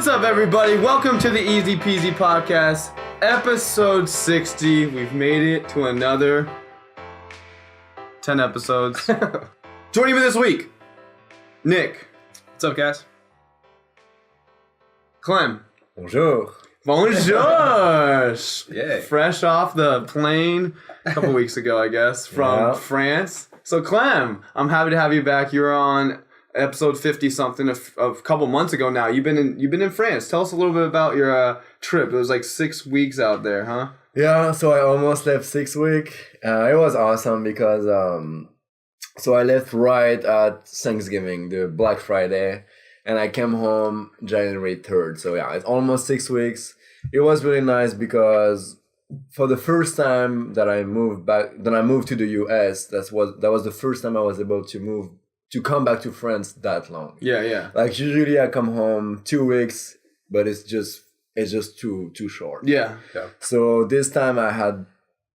What's up, everybody? Welcome to the EZPZ podcast, episode 60. We've made it to another 10 episodes. Joining me this week, Nick. What's up, guys? Clem. Bonjour. Bonjour. Yay. Fresh off the plane a couple weeks ago, I guess, from France. So, Clem, I'm happy to have you back. You were on episode 50 something a couple months ago now. You've been in France. Tell us a little bit about your trip. It was like 6 weeks out there, huh? Yeah, so I almost left 6 weeks. It was awesome because so I left right at Thanksgiving, the Black Friday, and I came home January 3rd. So yeah, it's almost 6 weeks. It was really nice because for the first time that I moved to the US, that was the first time I was able to come back to France that long. Yeah. Like usually I come home 2 weeks, but it's just too short. Yeah. So this time I had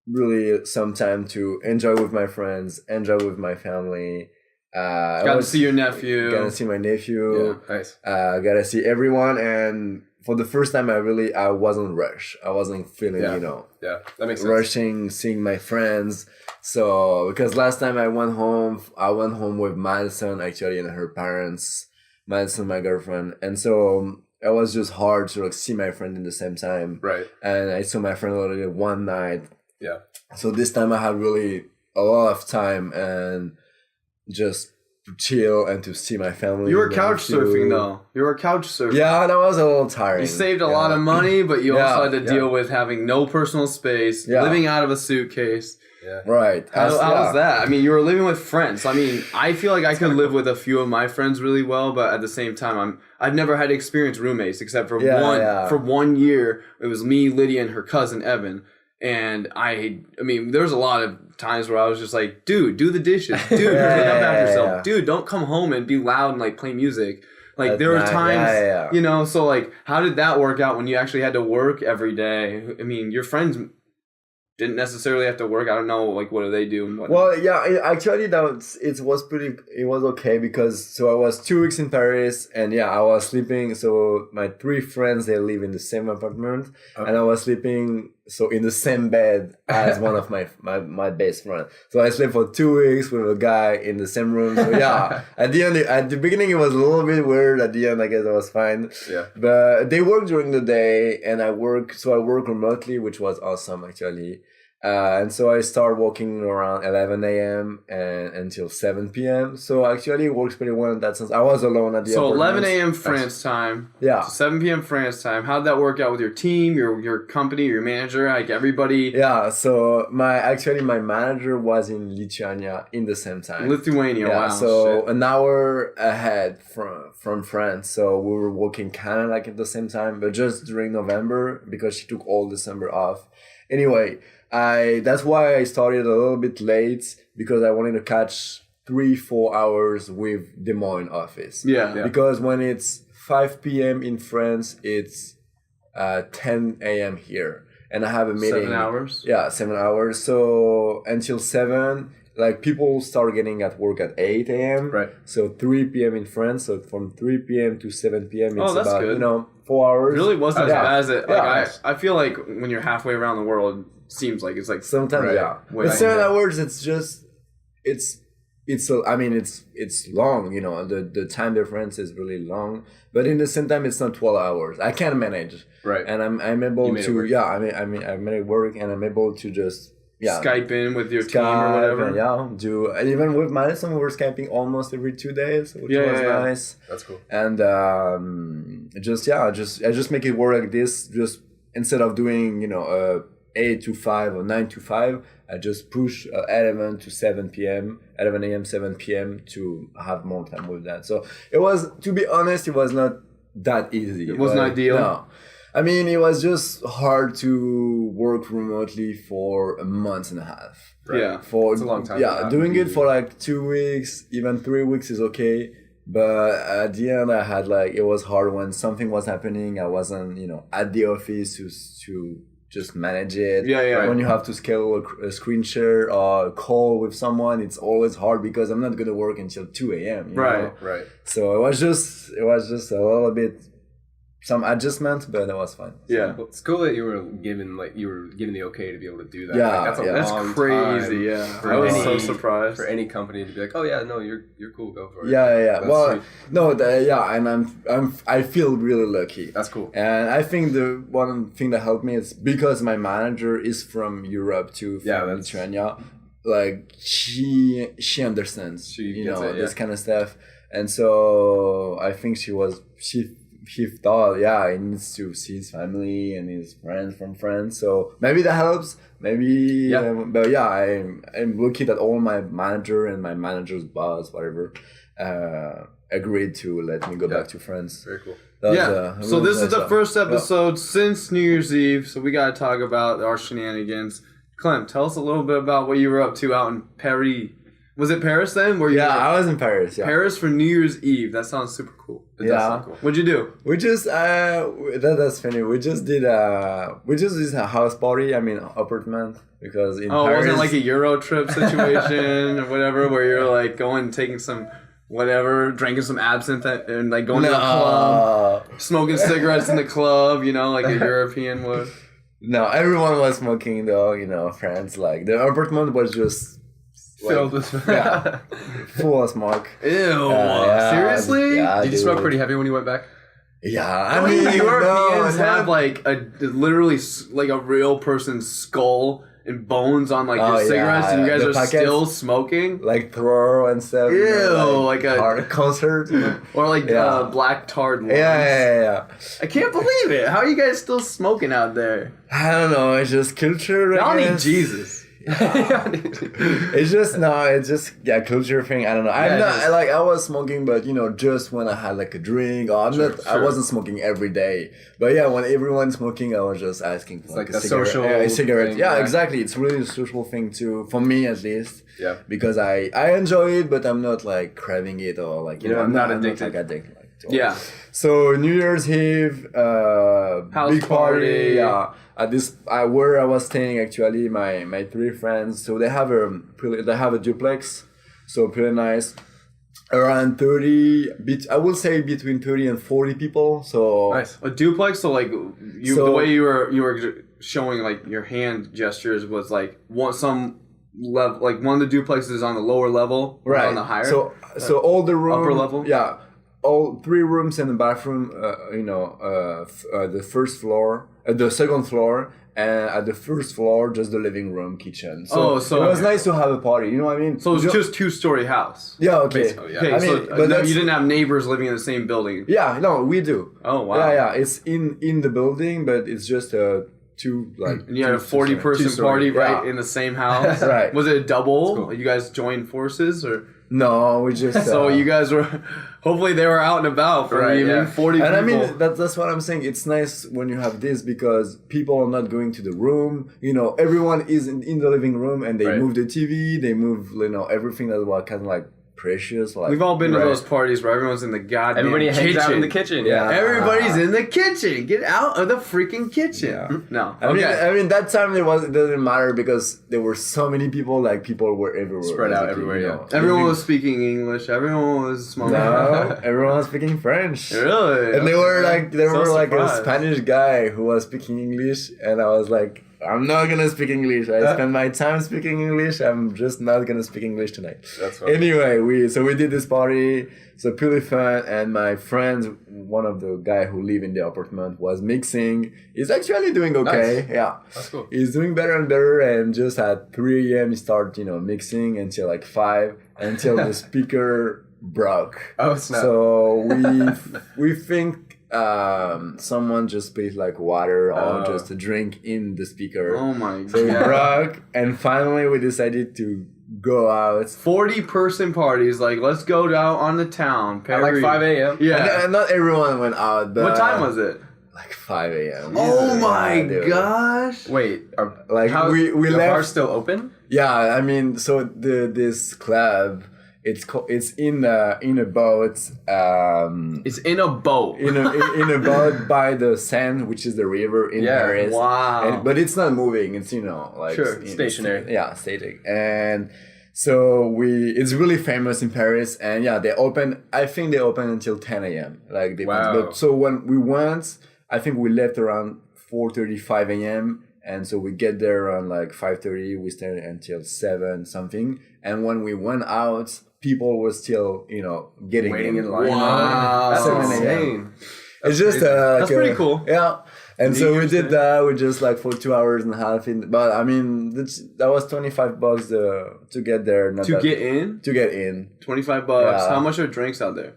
really some time to enjoy with my friends, enjoy with my family. Got to see your nephew. Got to see my nephew. Yeah, nice. Got to see everyone, and for the first time I wasn't rushed. I wasn't feeling, Yeah, that makes sense. rushing, seeing my friends. So, because last time I went home with Madison, actually, and her parents, Madison, my girlfriend. And so it was just hard to see my friend in the same time. Right. And I saw my friend only one night. Yeah. So this time I had really a lot of time and just to chill and to see my family. You were couch surfing, though. You were couch surfing. Yeah, that was a little tiring. You saved a lot of money, but you also had to Yeah. deal with having no personal space, Yeah. living out of a suitcase. Yeah. Right. How was that? I mean, you were living with friends. I mean, I feel like I could live with a few of my friends really well, but at the same time, I've never had to experience roommates except for for 1 year. It was me, Lydia, and her cousin Evan. And I mean, there was a lot of times where I was just like, dude, do the dishes. Dude, clean up after yourself. Yeah. Dude, don't come home and be loud and like play music. Like there were times, you know, so like how did that work out when you actually had to work every day? I mean, your friends didn't necessarily have to work. I don't know, like what do they do? And Well, yeah, actually it was okay because so I was 2 weeks in Paris and I was sleeping. So my 3 friends, they live in the same apartment and I was sleeping in the same bed as one of my best friend. So I slept for 2 weeks with a guy in the same room. So yeah, at the beginning it was a little bit weird. At the end, I guess it was fine. Yeah. But they work during the day and I work remotely, which was awesome actually. And so I start working around 11 a.m. and until 7 p.m. So actually it works pretty well in that sense. I was alone at the apartment. 11 a.m. France time. Yeah. To 7 p.m. France time. How'd that work out with your team, your company, your manager, like everybody? Yeah, so my manager was in Lithuania in the same time. Lithuania, wow. So an hour ahead from France. So we were working kind of like at the same time, but just during November because she took all December off. Anyway, that's why I started a little bit late because I wanted to catch 3-4 hours with Des Moines office. Yeah. Because when it's 5 p.m. in France, it's 10 a.m. here. And I have a meeting. 7 hours? Yeah, 7 hours. So until 7, like people start getting at work at 8 a.m. Right. So 3 p.m. in France. So from 3 p.m. to 7 p.m. it's that's about, good. 4 hours. It really wasn't as bad as it. Like, Yeah. I feel like when you're halfway around the world, seems like it's like Sometimes, way but 7 longer. hours, it's long, the time difference is really long, but in the same time, it's not 12 hours. I can manage. Right. And I'm able made it to, work. I made it work and I'm able to just, Skype in with your team or Skype whatever. and even with Madison, we were Skyping almost every 2 days, which was nice. That's cool. And I just make it work like this, just instead of doing, 8 to 5 or 9 to 5, I just push 11 to 7 p.m., 11 a.m., 7 p.m. to have more time with that. So it was, to be honest, it was not that easy. It wasn't ideal? No. I mean, it was just hard to work remotely for a month and a half. Right. Yeah. It's a long time. Yeah, doing it for like 2 weeks, even 3 weeks is okay. But at the end, I had it was hard when something was happening. I wasn't, at the office to just manage it. Yeah. When you have to schedule a screen share or a call with someone, it's always hard because I'm not going to work until 2 a.m. Right. So it was just a little bit some adjustments, but that was fine. Yeah, well, it's cool that you were given the okay to be able to do that. Yeah, like, that's Time crazy. Yeah, I was so surprised for any company to be like, oh yeah, no, you're cool, go for it. Yeah. That's Well, sweet. no, and I feel really lucky. That's cool. And I think the one thing that helped me is because my manager is from Europe too, from Lithuania. Like she understands, this kind of stuff, and so I think he thought, he needs to see his family and his friends from France. So maybe that helps. Maybe, but I'm lucky that all my manager and my manager's boss, whatever, agreed to let me go back to France. Very cool. So this is the first episode since New Year's Eve. So we got to talk about our shenanigans. Clem, tell us a little bit about what you were up to out in Paris. Was it Paris then? I was in Paris. Yeah. Paris for New Year's Eve. That sounds super cool. It does sound cool. What'd you do? We just that's funny. We just did a house party. I mean apartment, because in Paris. Wasn't it like a Euro trip situation or whatever, where you're like taking some whatever, drinking some absinthe and like going to the club, smoking cigarettes in the club, like a European would. No, everyone was smoking though, France. Like the apartment was just filled with full of smoke. Ew! Seriously? Yeah, did you smoke pretty heavy when you went back? Yeah, I mean, Europeans have like literally like a real person's skull and bones on like your cigarettes, and you guys are still smoking, like throw and stuff. Ew! Like a concert, or like black tarred ones. Yeah. I can't believe it. How are you guys still smoking out there? I don't know. It's just culture. Y'all need Jesus. It's just culture thing. I don't know. I was smoking, but just when I had like a drink, or I wasn't smoking every day. But when everyone's smoking, I was just asking for like a social cigarette. thing, Exactly. It's really a social thing too, for me at least. Yeah. Because I enjoy it, but I'm not like craving it, or like I'm not addicted. So New Year's Eve, house big party. Yeah. At where I was staying, actually, my three friends. So they have a duplex, so pretty nice. Around 30, I will say between 30 and 40 people. So nice. A duplex. So like the way you were showing like your hand gestures was like some level, like one of the duplexes is on the lower level, right? On the higher. So all the room, upper level. Yeah. All 3 rooms and a bathroom, the first floor, the second floor, and at the first floor, just the living room, kitchen. So it was nice to have a party, you know what I mean? So it was just 2-story house. Yeah, okay. Basically, yeah. Okay, you didn't have neighbors living in the same building. Yeah, no, we do. Oh, wow. Yeah, it's in the building, but it's just two, like... And you had a 40-person party right in the same house? Right. Was it a double? Cool. You guys joined forces, or... No, we just... so you guys were... Hopefully they were out and about for the evening. 40 people. And I mean, that's what I'm saying. It's nice when you have this, because people are not going to the room. Everyone is in the living room, and they move the TV, they move, everything that was kind of like precious. Like, we've all been to those parties where everyone's in the goddamn Everybody kitchen. hangs out in the kitchen. Yeah. Everybody's in the kitchen. Get out of the freaking kitchen. Yeah. No. I mean, that time it didn't matter, because there were so many people. Like, people were everywhere. Spread out everywhere. Everyone was speaking English. Everyone was smoking. No, everyone was speaking French. Really? And they were like, surprised. a Spanish guy who was speaking English, and I was like, I'm not gonna speak English. I spend my time speaking English. I'm just not gonna speak English tonight. That's fine. Anyway, we did this party. So pretty fun. And my friends, one of the guy who live in the apartment, was mixing. He's actually doing okay. Nice. Yeah, that's cool. He's doing better and better. And just at 3 a.m. he started, mixing until like 5, until the speaker broke. Oh snap! So we think. Someone just spilled like water or just a drink in the speaker. Oh my god. So it broke, and finally we decided to go out. 40-person parties, like, let's go out on the town. At like 5 a.m. Yeah. And not everyone went out, but... What time was it? Like 5 a.m. Oh my gosh. Wait, we the left... bar still open? Yeah, I mean, so this club... It's in a boat. It's in a boat. in a boat by the Seine, which is the river in Paris. Wow. But it's not moving. It's like stationary. Static. And So it's really famous in Paris, and yeah, I think they open until 10 a.m. Like but so when we went, I think we left around 4:35 a.m. And so we get there around like 5:30. We stayed until 7 something. And when we went out, people were still, getting waiting in line. Wow, that's 7 insane. It's just that's pretty cool. Yeah. And so we did that. We just like for 2 hours and a half. But I mean, that was $25 to get there. To get in. $25. Yeah. How much are drinks out there?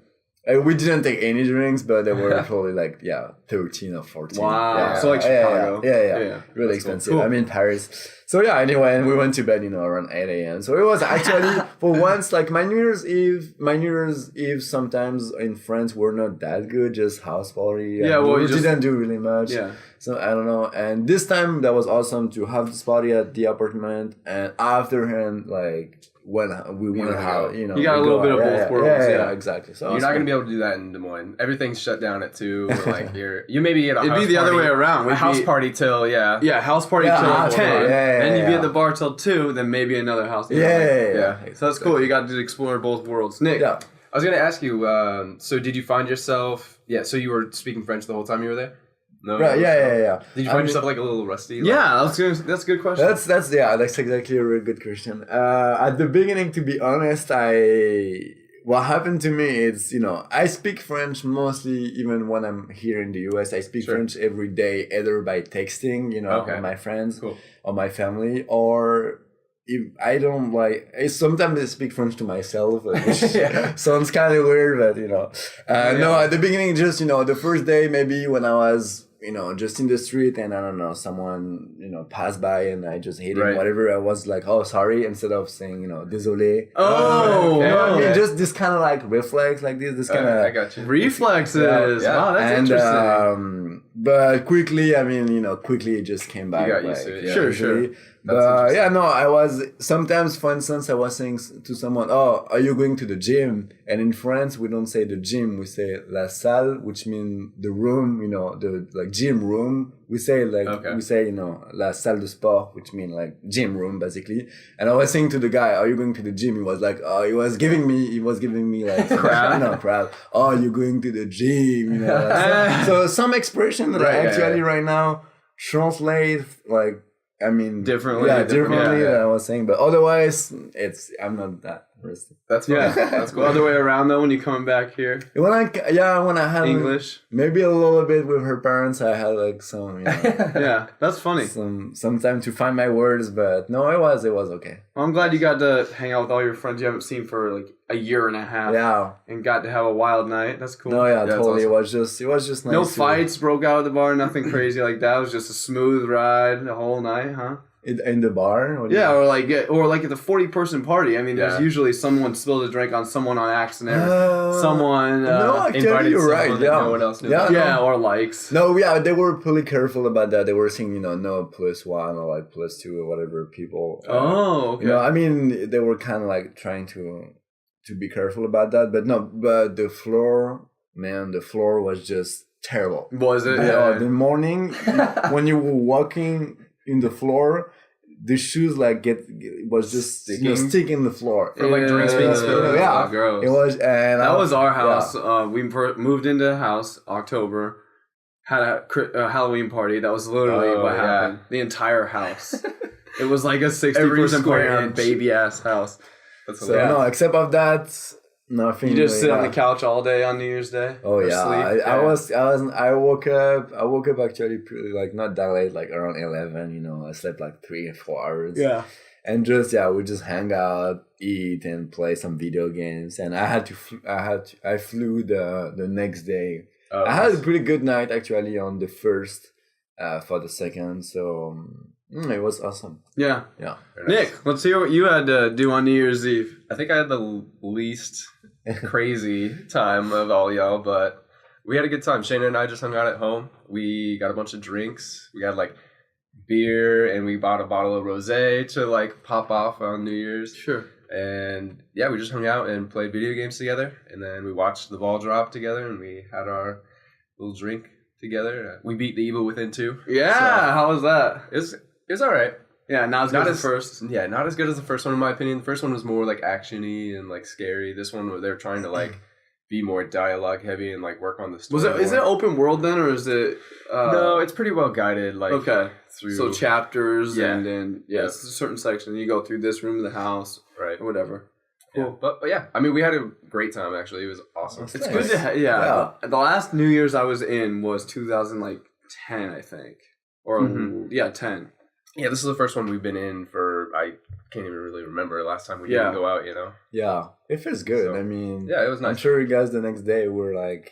We didn't take any drinks, but they were probably like 13 or 14. Wow. Yeah. So like Chicago. Yeah. Really expensive. Cool. I'm in Paris. So yeah, anyway, and we went to bed, around 8 a.m. So it was actually for once like my New Year's Eve sometimes in France were not that good, just house party. Yeah, well, we didn't do really much. Yeah. So I don't know. And this time that was awesome to have this party at the apartment, and afterhand like when we went out, you got a little bit of both worlds. Yeah, exactly. So you're not gonna be able to do that in Des Moines. Everything's shut down at 2. Or like you maybe at a It'd house be the other party, way around. A house party till house party till 10. Then you'd be at the bar till 2. Then maybe another house. Yeah. So that's cool. You got to explore both worlds. Nick. Yeah. I was gonna ask you. So did you find yourself? Yeah. So you were speaking French the whole time you were there? No. Right. Yeah. Did you find yourself like a little rusty? Yeah, that's a good question. That's exactly a really good question. At the beginning, to be honest, what happened to me is, I speak French mostly even when I'm here in the US. I speak French every day, either by texting, with my friends or my family, or if I don't sometimes I speak French to myself, which sounds kind of weird, but no, at the beginning, just, the first day, maybe when I was, just in the street and I don't know, someone, passed by and I just hit him, whatever. I was like, oh, sorry, instead of saying, désolé. Oh, I mean, just this kind of like reflex, like this kind of. I got you. Reflexes. Yeah. Wow, that's interesting. But quickly, it just came back. You got used to it. Yeah. Sure. But I was sometimes, for instance, I was saying to someone, "Oh, are you going to the gym?" And in France, we don't say the gym; we say la salle, which means the room. The gym room. We say la salle de sport, which means like gym room, basically. And I was saying to the guy, "Are you going to the gym?" He was like, "Oh," he was giving me like crowd. "Oh, you're going to the gym?" So some expression that I actually right now translate like. Differently. Yeah, differently than I was saying, but otherwise, I'm not that risky. That's fine. That's cool. Other way around though, when you're coming back here. When I had English, maybe a little bit with her parents, I had like some. Yeah, that's funny. Some time to find my words, but no, it was okay. Well, I'm glad you got to hang out with all your friends you haven't seen for like a year and a half. Yeah, and got to have a wild night. That's cool. No, totally. Awesome. It was just nice. No fights broke out at the bar. Nothing crazy like that. It was just a smooth ride the whole night, huh? In the bar? Or like at the 40-person party. I mean, there's usually someone spilled a drink on someone on accident. Someone no, actually, invited you're right. That no one else knew. Or likes. No, they were pretty careful about that. They were saying, no +1 or like +2 or whatever people. Okay. I mean, they were kind of like trying to be careful about that. But no, but the floor was just terrible. Was it? The morning, when you were walking in the floor, the shoes was just sticking in the floor. For like drinks being spilled. Yeah, gross. It was, and that was our house. Yeah. We moved into the house October. Had a Halloween party. That was literally what happened. The entire house. It was like a 60-person party in a baby ass house. No, except of that. Nothing. You just sit on the couch all day on New Year's Day. Oh yeah, I woke up actually pretty, like not that late, like around 11. I slept like 3 or 4 hours. Yeah, and we just hang out, eat, and play some video games. And I flew the next day. I had a pretty good night actually on the first, for the second. So it was awesome. Yeah. Nick, let's hear what you had to do on New Year's Eve. I think I had the least crazy time of all y'all, but we had a good time. Shayna and I just hung out at home. We got a bunch of drinks. We had like beer, and we bought a bottle of rosé to like pop off on New Year's. Sure. And we just hung out and played video games together, and then we watched the ball drop together, and we had our little drink together. We beat the Evil Within 2. Yeah, so, how was that? It was all right. Yeah, not as good as the first. Yeah, not as good as the first one in my opinion. The first one was more like action-y and like scary. This one, they're trying to like be more dialogue heavy and like work on the story. Is it open world then, or is it? No, it's pretty well guided. Like through so chapters and then it's a certain section. You go through this room of the house, right, or whatever. Cool. Yeah. But yeah, I mean, we had a great time actually. It was awesome. It's good to The last New Year's I was in was 2010, I think, or 10. Yeah, this is the first one we've been in for, I can't even really remember last time we didn't go out, you know? Yeah, it feels good. So, I mean, it was nice. I'm sure you guys the next day were like,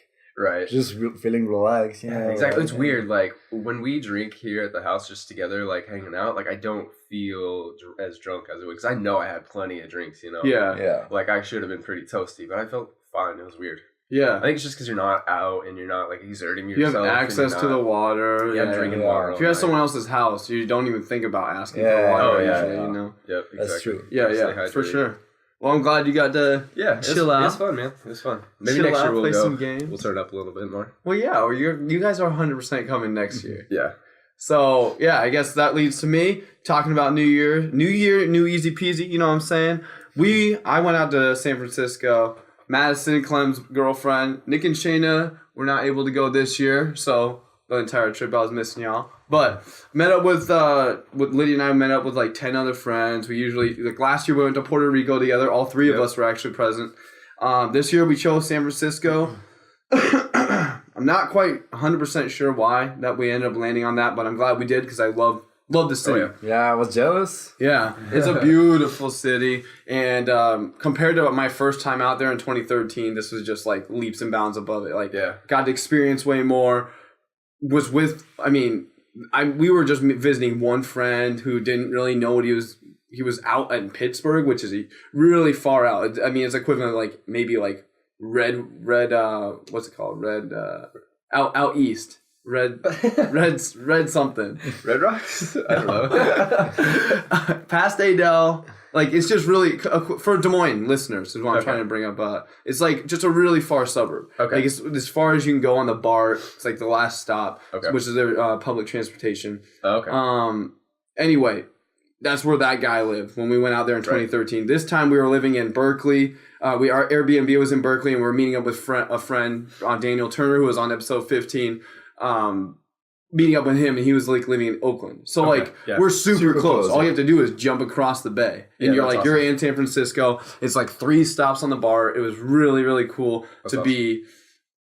just feeling relaxed. You know, exactly. It's weird. Like, when we drink here at the house just together, like hanging out, like, I don't feel as drunk as it would, because I know I had plenty of drinks, you know? Yeah. Like, I should have been pretty toasty, but I felt fine. It was weird. Yeah. I think it's just because you're not out and you're not like exerting yourself. You have access to the water. Yeah, drinking water. If you're at someone else's house, you don't even think about asking for water. You know? Yep, exactly. That's true. Yeah, for sure. Well, I'm glad you got to chill out. It's fun, man. It was fun. Maybe next year we'll play go. Some games. We'll turn up a little bit more. Well, yeah. Or you guys are 100% coming next year. Yeah. So, yeah, I guess that leads to me talking about New Year, new EZPZ, you know what I'm saying? I went out to San Francisco. Madison, Clem's girlfriend. Nick and Shayna were not able to go this year, so the entire trip I was missing y'all. But met up with Lydia and I met up with like 10 other friends. We usually, like last year we went to Puerto Rico together. All three of us were actually present. This year we chose San Francisco. I'm not quite 100% sure why that we ended up landing on that, but I'm glad we did because I love the city. Yeah, I was jealous. Yeah, it's a beautiful city. And compared to my first time out there in 2013, this was just like leaps and bounds above it. Like, got to experience way more. We were just visiting one friend who didn't really know what he was out in Pittsburgh, which is really far out. I mean, it's equivalent to like maybe like red, what's it called? Out east. Red something. Red Rocks? I don't know. Past Adele. Like, it's just really, for Des Moines listeners is what I'm trying to bring up. It's like just a really far suburb. Okay. Like, it's as far as you can go on the BART. It's like the last stop, which is their public transportation. Okay. Anyway, that's where that guy lived when we went out there in 2013. This time we were living in Berkeley. Our Airbnb was in Berkeley, and we were meeting up with a friend, Daniel Turner, who was on episode 15. Meeting up with him, and he was like living in Oakland. So we're super close. All you have to do is jump across the bay, and you're like, awesome. You're in San Francisco. It's like 3 stops on the BART. It was really, really cool to be.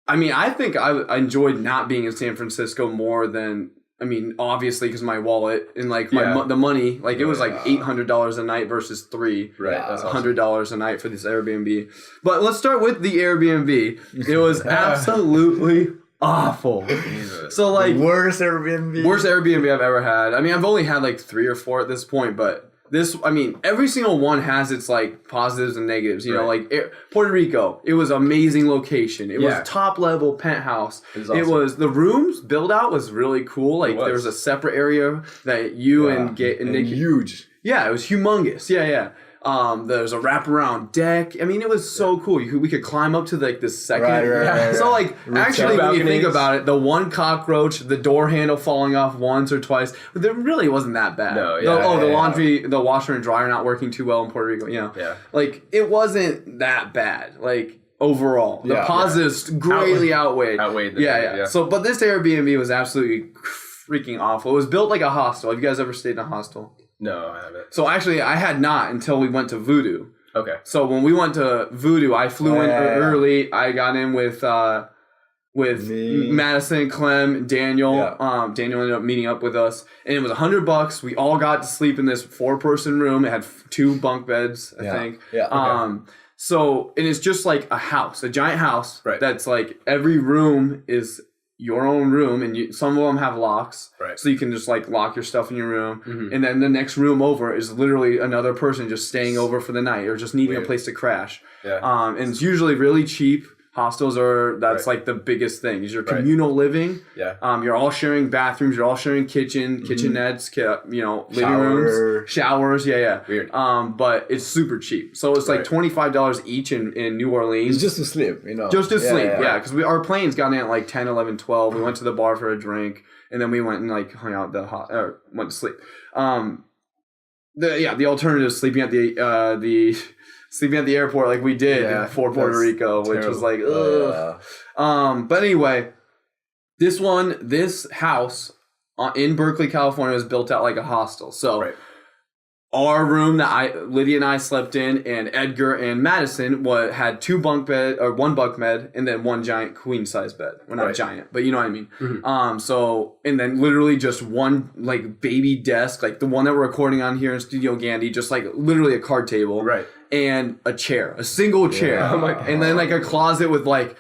I mean, I think I enjoyed not being in San Francisco more than. I mean, obviously, because my wallet and like the money, like it was like $800 a night versus $300 a night for this Airbnb. But let's start with the Airbnb. It was absolutely awful. Jesus. So like worst Airbnb I've ever had. I mean, I've only had like 3 or 4 at this point, but this, I mean, every single one has its like positives and negatives. You know, like Puerto Rico, it was amazing location. It was top level penthouse. It was the rooms build out was really cool. Like there was a separate area that you and Nick, huge. Yeah, it was humongous. Yeah. There's a wraparound deck. I mean, it was so cool. We could climb up to like the second. Right. So like, actually, when you think about it, the one cockroach, the door handle falling off once or twice, but there really wasn't that bad. No, the washer and dryer not working too well in Puerto Rico. You know, like it wasn't that bad. Like overall, the positives greatly outweighed. Yeah. So, but this Airbnb was absolutely freaking awful. It was built like a hostel. Have you guys ever stayed in a hostel? No, I haven't. So actually, I had not until we went to Voodoo. Okay. So when we went to Voodoo, I flew in early. I got in with me, Madison, Clem, Daniel. Yeah. Daniel ended up meeting up with us, and it was $100. We all got to sleep in this 4-person room. It had 2 bunk beds, I think. Yeah. Okay. So and it's just like a house, a giant house. Right. That's like every room is your own room, and some of them have locks, so you can just like lock your stuff in your room, and then the next room over is literally another person just staying over for the night or just needing a place to crash. And it's usually really cheap. Hostels that's like the biggest thing is your communal living. You're all sharing bathrooms, you're all sharing kitchenettes, living rooms, showers. Weird. But it's super cheap. So it's like $25 each in New Orleans. It's just to sleep, you know. Just to sleep, because our planes got in at like 10, 11, 12. We went to the bar for a drink, and then we went and like hung out went to sleep. the alternative is sleeping at the sleeping at the airport like we did for Puerto Rico, which was like, ugh. But anyway, this house in Berkeley, California, was built out like a hostel. So our room that Lydia and I slept in, and Edgar and Madison had one bunk bed, and then one giant queen size bed. Well, not giant, but you know what I mean. Mm-hmm. So, and then literally just one like baby desk, like the one that we're recording on here in Studio Gandhi, just like literally a card table, and a chair, a single chair, and then like a closet with like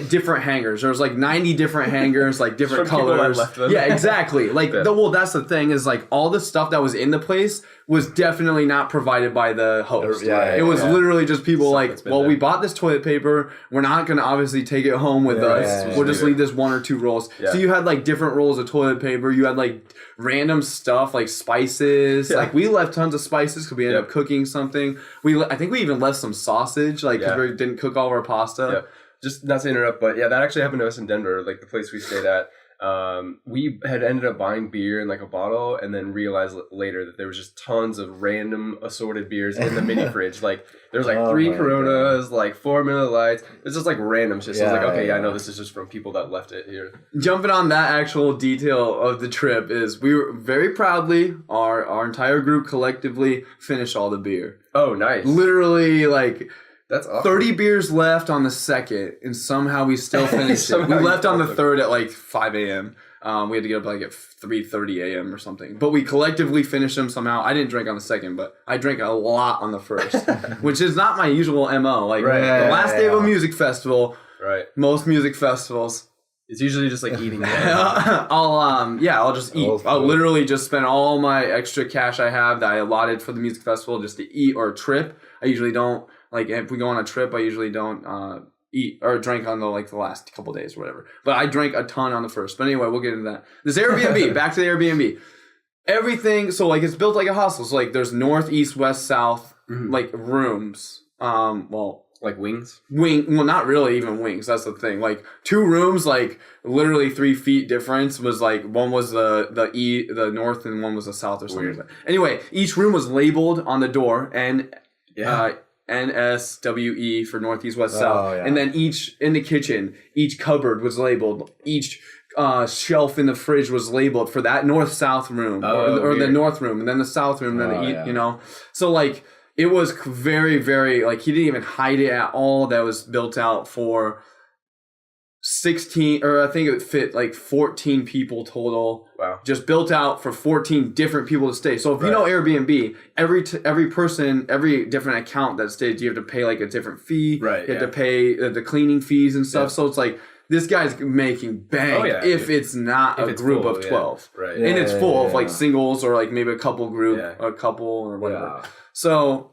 different hangers. There's like 90 different hangers, like different colors. Yeah, exactly. Like that's the thing is like all the stuff that was in the place was definitely not provided by the host. It was literally just people like, well, we bought this toilet paper. We're not going to obviously take it home with us. We'll just leave this 1 or 2 rolls. So you had like different rolls of toilet paper. You had like random stuff like spices. Like we left tons of spices because we ended up cooking something. I think we even left some sausage like because we didn't cook all of our pasta. Just not to interrupt, but that actually happened to us in Denver, like the place we stayed at. We had ended up buying beer in like a bottle and then realized later that there was just tons of random assorted beers in the mini fridge. Like there was like 3 Coronas, like 4 Miller Lights. It's just like random shit. So I was like, okay, I know this is just from people that left it here. Jumping on that actual detail of the trip is we were very proudly, our entire group collectively finished all the beer. Oh, nice. Literally like... That's awesome. 30 beers left on the second, and somehow we still finished it. We left on the third at like 5 a.m. We had to get up like at 3:30 a.m. or something. But we collectively finished them somehow. I didn't drink on the second, but I drank a lot on the first, which is not my usual MO. Like the last day of a music festival, most music festivals, it's usually just like eating. I'll just eat. I'll literally just spend all my extra cash I have that I allotted for the music festival just to eat or trip. I usually don't. Like, if we go on a trip, I usually don't eat or drink on the last couple days or whatever. But I drank a ton on the first. But anyway, we'll get into that. This Airbnb, back to the Airbnb. Everything, so, like, it's built like a hostel. So, like, there's north, east, west, south, like, rooms. Like wings? Well, not really even wings. That's the thing. Like, 2 rooms, like, literally 3 feet difference was, like, one was the north and one was the south or something like that. Anyway, each room was labeled on the door, and... NSWE for Northeast, West, South. And then in the kitchen, each cupboard was labeled. Each shelf in the fridge was labeled for that north-south room or the north room, and then the south room, you know. So, like, it was very, very, like, he didn't even hide it at all. That was built out for 16, or I think it would fit like 14 people total. Wow. Just built out for 14 different people to stay. So if you know Airbnb, every person, every different account that stays, you have to pay like a different fee. Right. You have to pay the cleaning fees and stuff. So it's like, this guy's making bank if it's not a group of 12. Right. And it's full of like singles or like maybe a couple group, a couple or whatever. So...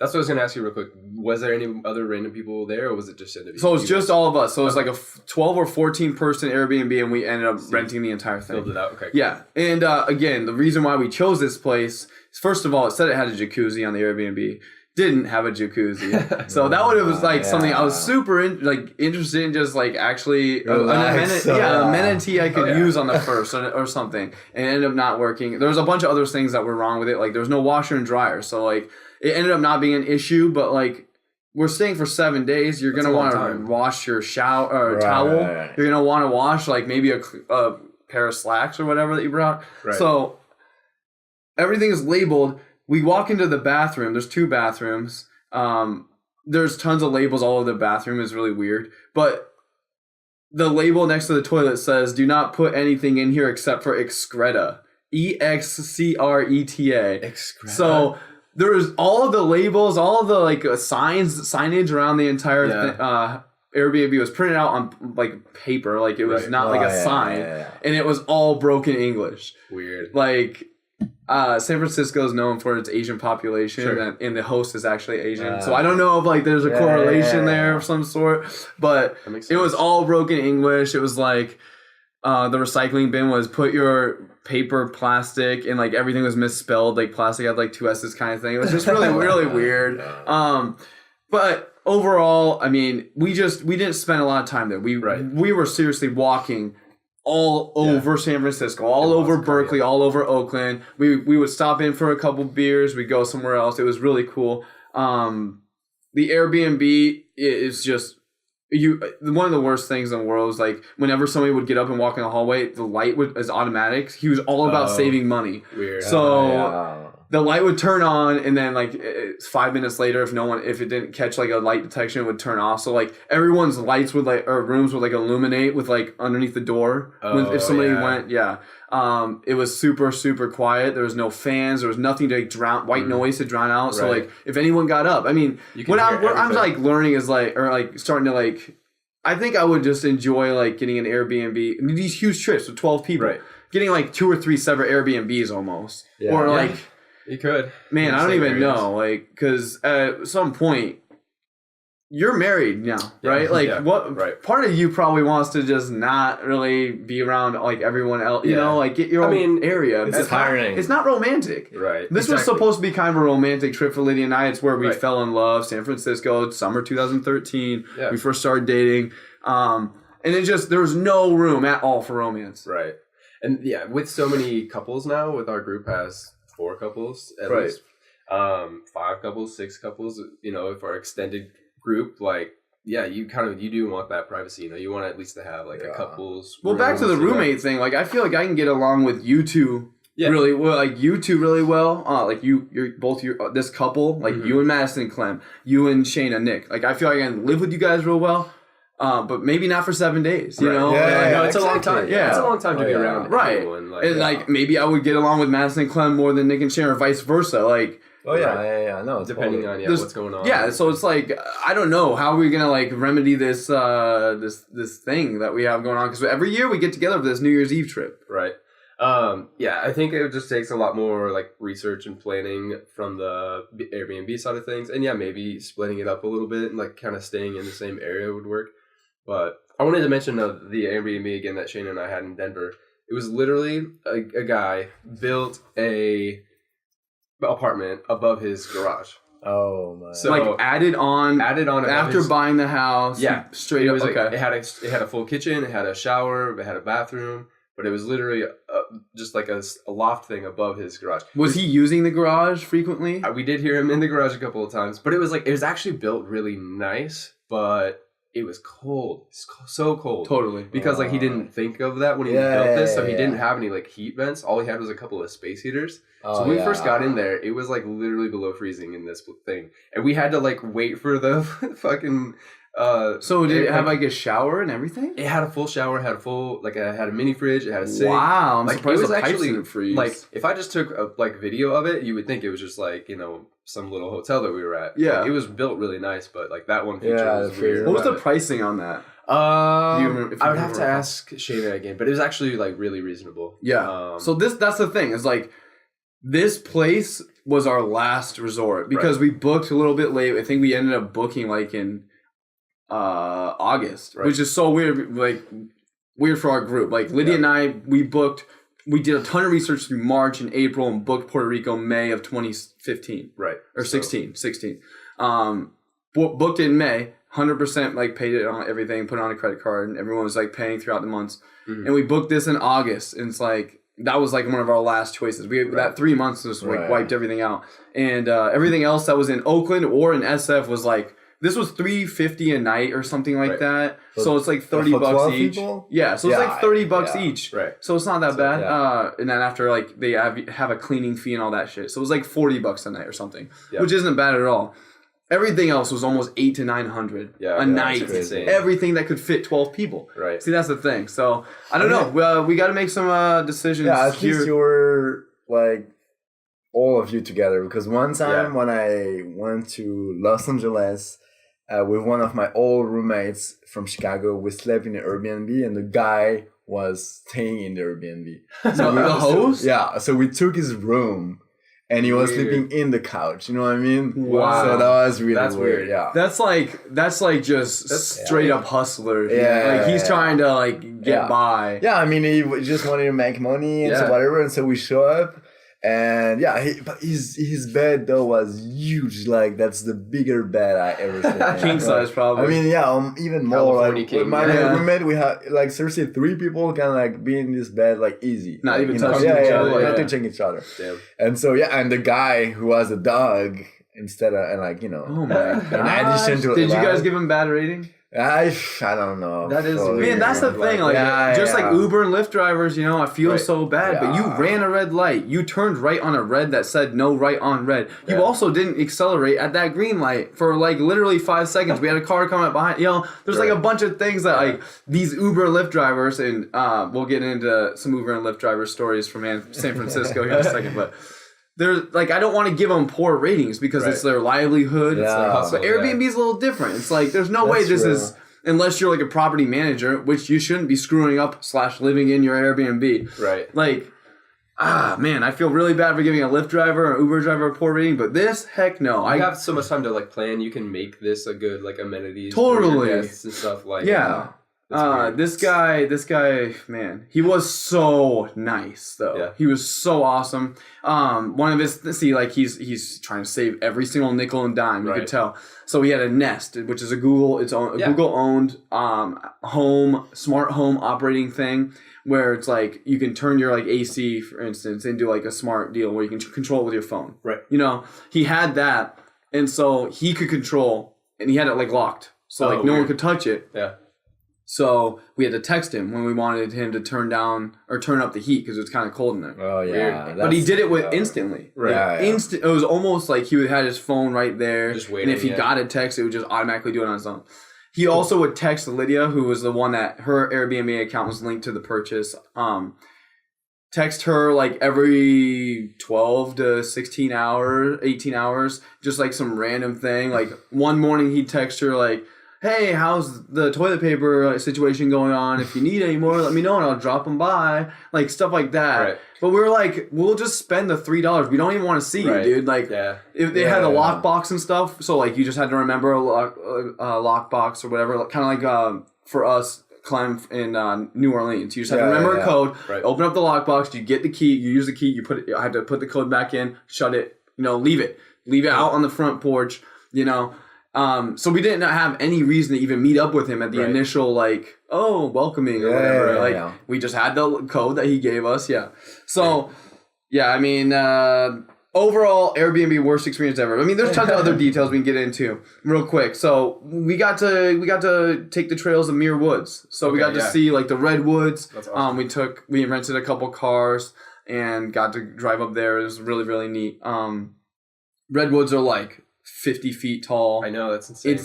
That's what I was going to ask you real quick. Was there any other random people there, or was it just... So it was just all of us. So it was like a 12 or 14 person Airbnb, and we ended up renting the entire thing. Filled it out, okay. Yeah. And again, the reason why we chose this place is, first of all, it said it had a jacuzzi on the Airbnb. Didn't have a jacuzzi. So that was like something I was super interested in, just like actually an amenity I could use on the first or something. And it ended up not working. There was a bunch of other things that were wrong with it. Like there was no washer and dryer. So like... It ended up not being an issue, but like we're staying for 7 days. You're gonna want to wash your towel. You're gonna want to wash like maybe a pair of slacks or whatever that you brought. Right. So everything is labeled. We walk into the bathroom. There's 2 bathrooms. There's tons of labels all over the bathroom. It's really weird, but the label next to the toilet says, "Do not put anything in here except for excreta." EXCRETA. Excreta. So. There was all of the labels, all of the like signage around the entire Airbnb was printed out on like paper, like it was not like a sign, and it was all broken English. Weird. Like San Francisco is known for its Asian population, and the host is actually Asian. So I don't know if like there's a correlation there of some sort, but it was all broken English. It was like the recycling bin was put your paper, plastic, and like everything was misspelled. Like plastic had like 2 S's kind of thing. It was just really, really weird. But overall, I mean, we didn't spend a lot of time there. We were seriously walking all over San Francisco, all over Berkeley, all over Oakland. We would stop in for a couple beers. We'd go somewhere else. It was really cool. The Airbnb is just one of the worst things in the world is like whenever somebody would get up and walk in the hallway, the light is automatic. He was all about saving money. Weird. So the light would turn on, and then like 5 minutes later, if it didn't catch like a light detection, it would turn off. So like everyone's lights would or rooms would like illuminate with like underneath the door if somebody went. It was super, super quiet. There was no fans. There was nothing to drown white noise to drown out. So like if anyone got up, I mean, what I'm like learning is like, or like starting to like, I think I would just enjoy like getting an Airbnb. I mean, these huge trips with 12 people, getting like 2 or 3 separate Airbnbs almost, or like you could. Man, I don't even know, like, because at some point. You're married now, right? Like, what part of you probably wants to just not really be around like everyone else, you know, like get your own area. It's tiring. It's not romantic. Right. This was supposed to be kind of a romantic trip for Lydia and I. It's where we fell in love, San Francisco, summer 2013. We first started dating. And it just, there was no room at all for romance. Right. And with so many couples now, with our group has 4 couples at least, 5 couples, 6 couples, you know, if our extended group, like you do want that privacy, you know, you want at least to have like a couple's back to the roommate thing, like I feel like I can get along with you two really well, like you two really well, like you're both this couple, like you and Madison and Clem, you and Shane and Nick, like I feel like I can live with you guys real well, but maybe not for 7 days, you know. It's a long time. It's a long time to be around anyone, like, and like maybe I would get along with Madison and Clem more than Nick and Shane, or vice versa, like no, depending on what's going on. So it's like I don't know how we're gonna like remedy this this thing that we have going on, because every year we get together for this New Year's Eve trip. Right. I think it just takes a lot more like research and planning from the Airbnb side of things, and maybe splitting it up a little bit and like kind of staying in the same area would work. But I wanted to mention the Airbnb again that Shane and I had in Denver. It was literally a guy built a apartment above his garage. Oh my! So like added on after buying the house. Straight up. It had a full kitchen. It had a shower. It had a bathroom. But it was literally just like a loft thing above his garage. Was he using the garage frequently? We did hear him in the garage a couple of times. But it was actually built really nice, but it was cold. So cold. Totally. Because he didn't think of that when he built this, so he didn't have any like heat vents. All he had was a couple of space heaters. So when we first got in there, it was like literally below freezing in this thing. And we had to like wait for the fucking... so did it have like a shower and everything? It had a full shower, had a mini fridge, it had a sink. Wow, I'm surprised it was the pipes actually didn't freeze. Like if I just took a video of it, you would think it was just like, you know, some little hotel that we were at. Yeah. Like, it was built really nice, but like that one feature was weird. What was the pricing on that? I would have to ask Shayna again, but it was actually like really reasonable. Yeah. So that's the thing, is like this place was our last resort because we booked a little bit late. I think we ended up booking like in August, which is so weird, like weird for our group. Like Lydia and I, we did a ton of research through March and April and booked Puerto Rico May of 2015. Right. Or 16. Booked it in May, 100% like paid it on everything, put it on a credit card, and everyone was like paying throughout the months. Mm-hmm. And we booked this in August, and it's like that was like one of our last choices. That 3 months just like wiped everything out. And everything else that was in Oakland or in SF was like, this was $350 a night or something like that. So it's like $30 each. People? Yeah, so it's like $30 each. Right. So it's not that bad. And then after like they have a cleaning fee and all that shit. So it was like $40 a night or something, which isn't bad at all. Everything else was almost $800 to $900 a night. Everything that could fit 12 people. Right. See, that's the thing. So I don't know. We got to make some decisions. Yeah, at least you were like all of you together, because one time when I went to Los Angeles with one of my old roommates from Chicago, we slept in an Airbnb, and the guy was staying in the Airbnb. So the host? Yeah. So we took his room. And he was sleeping in the couch. You know what I mean? Wow. So that was really weird. Yeah. That's like just straight up hustler. Yeah. Like he's trying to like get by. Yeah. I mean, he just wanted to make money and so whatever. And so we show up, And yeah, but his bed though was huge. Like that's the bigger bed I ever seen. King size, probably. I mean, yeah, even more. California Like king. with my roommate, we had like seriously 3 people can like be in this bed like easy. Not even touching each other. not touching each other. Damn. And so yeah, and the guy who has a dog instead of and like Oh my god! in addition to Did you guys give him bad rating? I don't know. That is Man, that's the thing. Like, like Uber and Lyft drivers, I feel so bad. But you ran a red light. You turned right on a red that said no right on red. You also didn't accelerate at that green light for like literally 5 seconds. We had a car coming up behind. There's like a bunch of things that like these Uber and Lyft drivers, and we'll get into some Uber and Lyft driver stories from San Francisco here in a second, but. There's like I don't want to give them poor ratings because it's their livelihood. Yeah. It's their hustle. But Airbnb is a little different. It's like there's no way this is unless you're like a property manager, which you shouldn't be screwing up / living in your Airbnb. Right. Like, man, I feel really bad for giving a Lyft driver or Uber driver a poor rating, but this, heck no. I have so much time to like plan. You can make this a good like amenities Totally. for your guests and stuff like. Yeah. This guy, man, he was so nice though. Yeah. He was so awesome. One of his, he's trying to save every single nickel and dime. You could tell. So he had a Nest, which is a Google owned smart home operating thing where it's like you can turn your like AC, for instance, into like a smart deal where you can control it with your phone. Right. He had that, and so he could control, and he had it like locked, so like no one could touch it. Yeah. So we had to text him when we wanted him to turn up the heat because it was kind of cold in there. Oh yeah, but he did it instantly. Right. It was almost like he had his phone right there, just waiting, and if he got a text, it would just automatically do it on his own. He also would text Lydia, who was the one that her Airbnb account was linked to the purchase. Text her like every 12 to 16 hours, 18 hours, just like some random thing. Like one morning he'd text her like, hey, how's the toilet paper situation going on? If you need any more, let me know and I'll drop them by. Like, stuff like that. Right. But we were like, we'll just spend the $3. We don't even want to see you, dude. Like, if they had a lockbox and stuff, so, like, you just had to remember a lockbox or whatever. Kind of like, for us, Clem in New Orleans. You just had to remember a code, open up the lockbox, you get the key, you use the key, I had to put the code back in, shut it, leave it out on the front porch, so we didn't have any reason to even meet up with him at the initial welcoming or whatever. We just had the code that he gave us. Yeah. So I mean, overall Airbnb worst experience ever. I mean, there's tons of other details we can get into real quick. So we got to take the trails of Muir Woods. So we got to see like the redwoods. That's awesome. We rented a couple cars and got to drive up there. It was really, really neat. Redwoods are like 50 feet tall. I know, that's insane.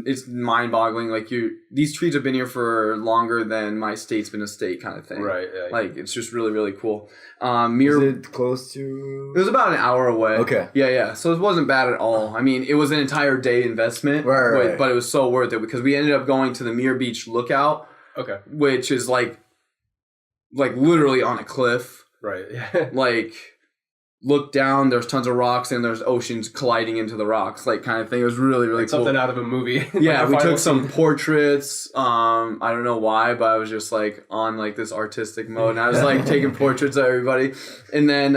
It's mind-boggling. Like these trees have been here for longer than my state's been a state, kind of thing. Right. Yeah. Like it's just really, really cool. Is it close to? It was about an hour away. Okay. Yeah. So it wasn't bad at all. I mean, it was an entire day investment. Right. But it was so worth it because we ended up going to the Muir Beach Lookout. Okay. Which is like literally on a cliff. Right. Yeah. Like. Look down, there's tons of rocks, and there's oceans colliding into the rocks, like kind of thing. It was really, really cool. Something out of a movie. Yeah, we took some portraits. I don't know why, but I was just like on like this artistic mode, and I was like taking portraits of everybody. And then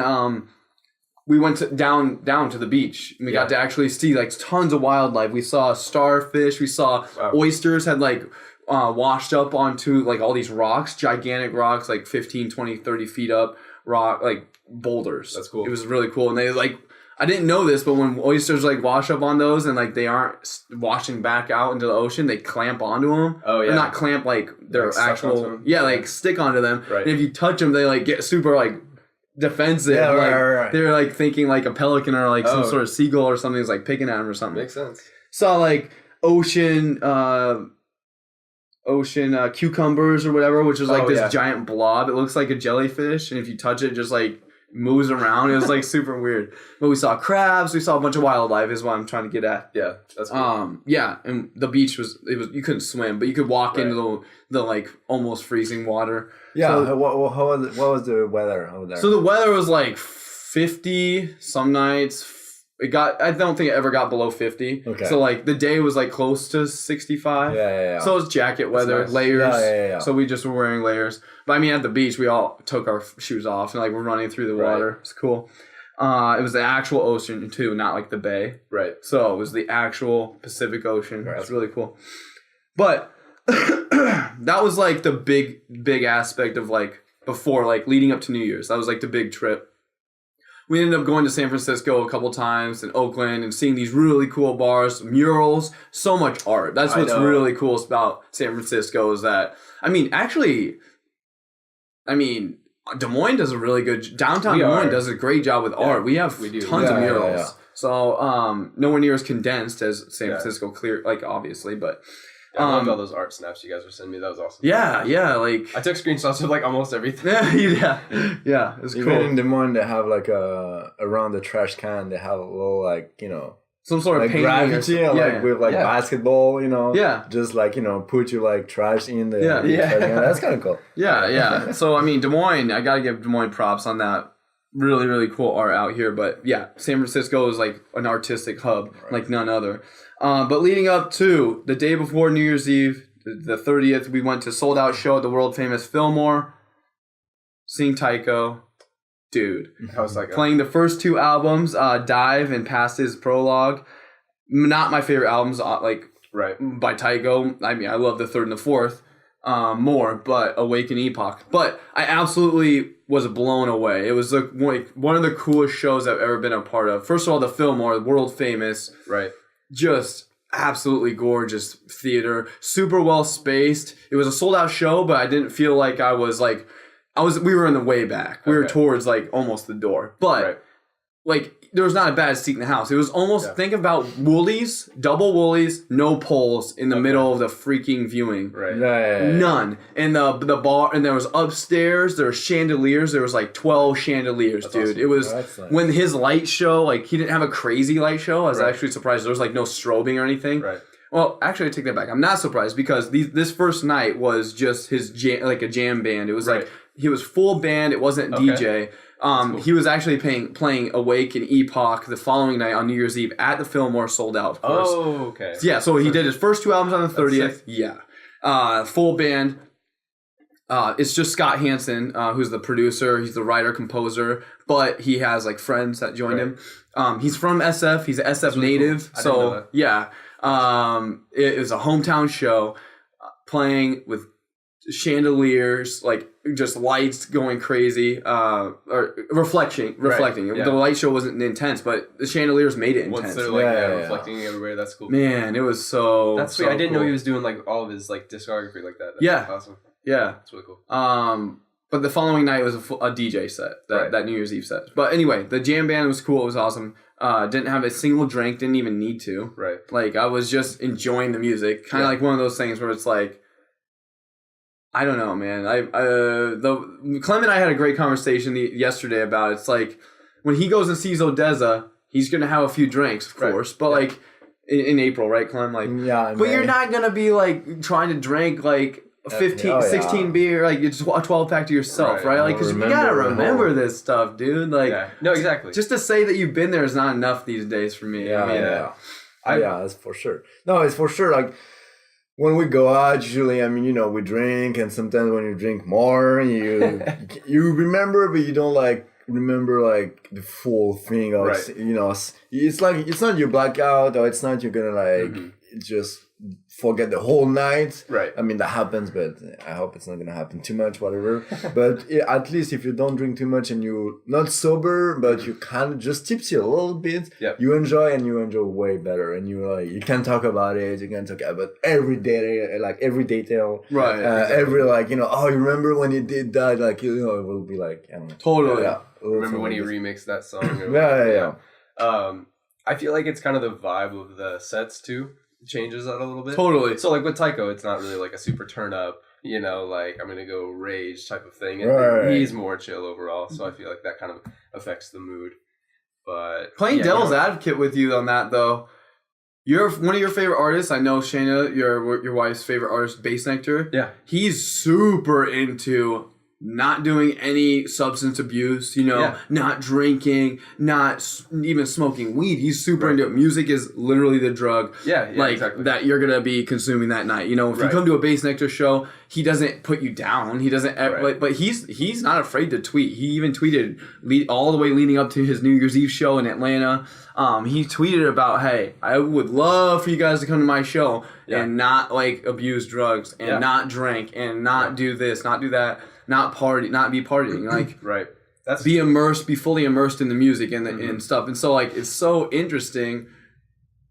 we went down to the beach, and we got to actually see like tons of wildlife. We saw starfish, we saw oysters had like washed up onto like all these rocks, gigantic rocks, like 15, 20, 30 feet up, like boulders. That's cool. It was really cool. And they like, I didn't know this, but when oysters like wash up on those and like they aren't washing back out into the ocean, they clamp onto them. Oh yeah. They're not clamp like their like actual, like stick onto them. Right. And if you touch them, they like get super like defensive. Yeah, like, right. They're like thinking like a pelican or like some sort of seagull or something is like picking at them or something. Makes sense. Saw like ocean cucumbers or whatever, which is like this giant blob. It looks like a jellyfish, and if you touch it, just like moves around. It was like super weird. But we saw crabs. We saw a bunch of wildlife. Is what I'm trying to get at. Yeah, that's cool. And the beach was you couldn't swim, but you could walk into the like almost freezing water. Yeah. So, what was the weather over there? So the weather was like 50 some nights. I don't think it ever got below 50. Okay. So like the day was like close to 65. Yeah. So it was jacket weather, nice. layers. Yeah. So we just were wearing layers. But I mean, at the beach, we all took our shoes off and like we're running through the water. It's cool. It was the actual ocean too, not like the bay. Right. So it was the actual Pacific Ocean. Right. It's really cool. But that was like the big aspect of like before, like leading up to New Year's. That was like the big trip. We ended up going to San Francisco a couple times and Oakland and seeing these really cool bars, murals, so much art. That's what's really cool about San Francisco is that, Des Moines does a really good, downtown Des Moines does a great job with art. We have tons of murals. Yeah. So, nowhere near as condensed as San Francisco, clear, like obviously, but. I loved all those art snaps you guys were sending me. That was awesome. Yeah, like... I took screenshots of, like, almost everything. Yeah, it was cool. Even in Des Moines, they have, like, around the trash can, they have a little, like, you know... Some sort of like graffiti, with, like, basketball, you know? Yeah. Just, like, you know, put your, like, trash in the... Yeah. That's kind of cool. Yeah. So, I mean, Des Moines, I gotta give Des Moines props on that. Really, really cool art out here. But, yeah, San Francisco is, like, an artistic hub like none other. But leading up to the day before New Year's Eve, the 30th, we went to sold out show at the world famous Fillmore, seeing Tycho. Dude. I was like, playing the first two albums, Dive and Past His Prologue. Not my favorite albums, by Tycho. I mean, I love the third and the fourth more, but Awaken Epoch. But I absolutely was blown away. It was like one of the coolest shows I've ever been a part of. First of all, the Fillmore, world famous. Right. Just absolutely gorgeous theater, super well spaced. It was a sold out show, but I didn't feel like we were in the way back. We were towards like almost the door. But like there was not a bad seat in the house. It was almost think about Woolies, double Woolies, no poles in the middle of the freaking viewing. Right. None. And the bar, and there was upstairs, there were chandeliers, there was like 12 chandeliers, dude. Awesome. It was when his light show, like he didn't have a crazy light show. I was actually surprised. There was like no strobing or anything. Right. Well, actually, I take that back. I'm not surprised because this first night was just his like a jam band. It was like he was full band. It wasn't DJ. Cool. He was actually playing Awake and Epoch the following night on New Year's Eve at the Fillmore, sold out, of course. Oh, okay. Yeah, so he did his first two albums on the 30th. Yeah. Full band. It's just Scott Hansen, who's the producer. He's the writer, composer, but he has like friends that joined him. He's from SF. He's an SF native. Cool. So, yeah. It was a hometown show playing with chandeliers, like just lights going crazy, or reflecting. The light show wasn't intense, but the chandeliers made it intense. Once they're like reflecting everywhere, that's cool. Man, it was so. That's sweet. I didn't know he was doing like all of his like discography like that. That's awesome. Yeah, that's really cool. But the following night was a DJ set, that New Year's Eve set. But anyway, the jam band was cool. It was awesome. Didn't have a single drink. Didn't even need to. Right. Like I was just enjoying the music. Kind of like one of those things where it's like. I don't know, man. Clem and I had a great conversation yesterday about it's like when he goes and sees Odessa, he's gonna have a few drinks, of course, but like in April, right, Clem? Like, but you're not gonna be like trying to drink like 16 beer, like it's a 12 pack to yourself, right? Like, because you gotta remember this stuff, dude. Like, no, exactly. Just to say that you've been there is not enough these days for me. Yeah, that's for sure. No, it's for sure. Like. When we go out, usually, I mean, you know, we drink, and sometimes when you drink more, you remember, but you don't like remember like the full thing. Or you know, it's like it's not your blackout, or it's not you're gonna like just forget the whole night. Right. I mean, that happens, but I hope it's not gonna happen too much, whatever. But at least if you don't drink too much and you're not sober, but you kind of just tipsy a little bit, you enjoy way better. And you can talk about it. You can talk about every detail. Right. Every like, you know, oh, you remember when you did that? Like, you know, it will be like, I don't know. Totally. Remember when you remixed that song? Yeah. I feel like it's kind of the vibe of the sets too. Changes that a little bit. Totally. So like with Tycho, it's not really like a super turn up, you know, like I'm gonna go rage type of thing. And he's more chill overall. So I feel like that kind of affects the mood. But playing devil's advocate with you on that though, you're one of your favorite artists. I know Shayna, your wife's favorite artist, Bass Nectar. Yeah. He's super into not doing any substance abuse, not drinking, not even smoking weed. He's super into it. Music is literally the drug exactly. that you're going to be consuming that night. If you come to a Bass Nectar show, he doesn't put you down. He doesn't, but he's not afraid to tweet. He even tweeted all the way leading up to his New Year's Eve show in Atlanta. He tweeted about, hey, I would love for you guys to come to my show and not abuse drugs and not drink and not do this, not do that. Not be partying, be fully immersed in the music and stuff. And so it's so interesting.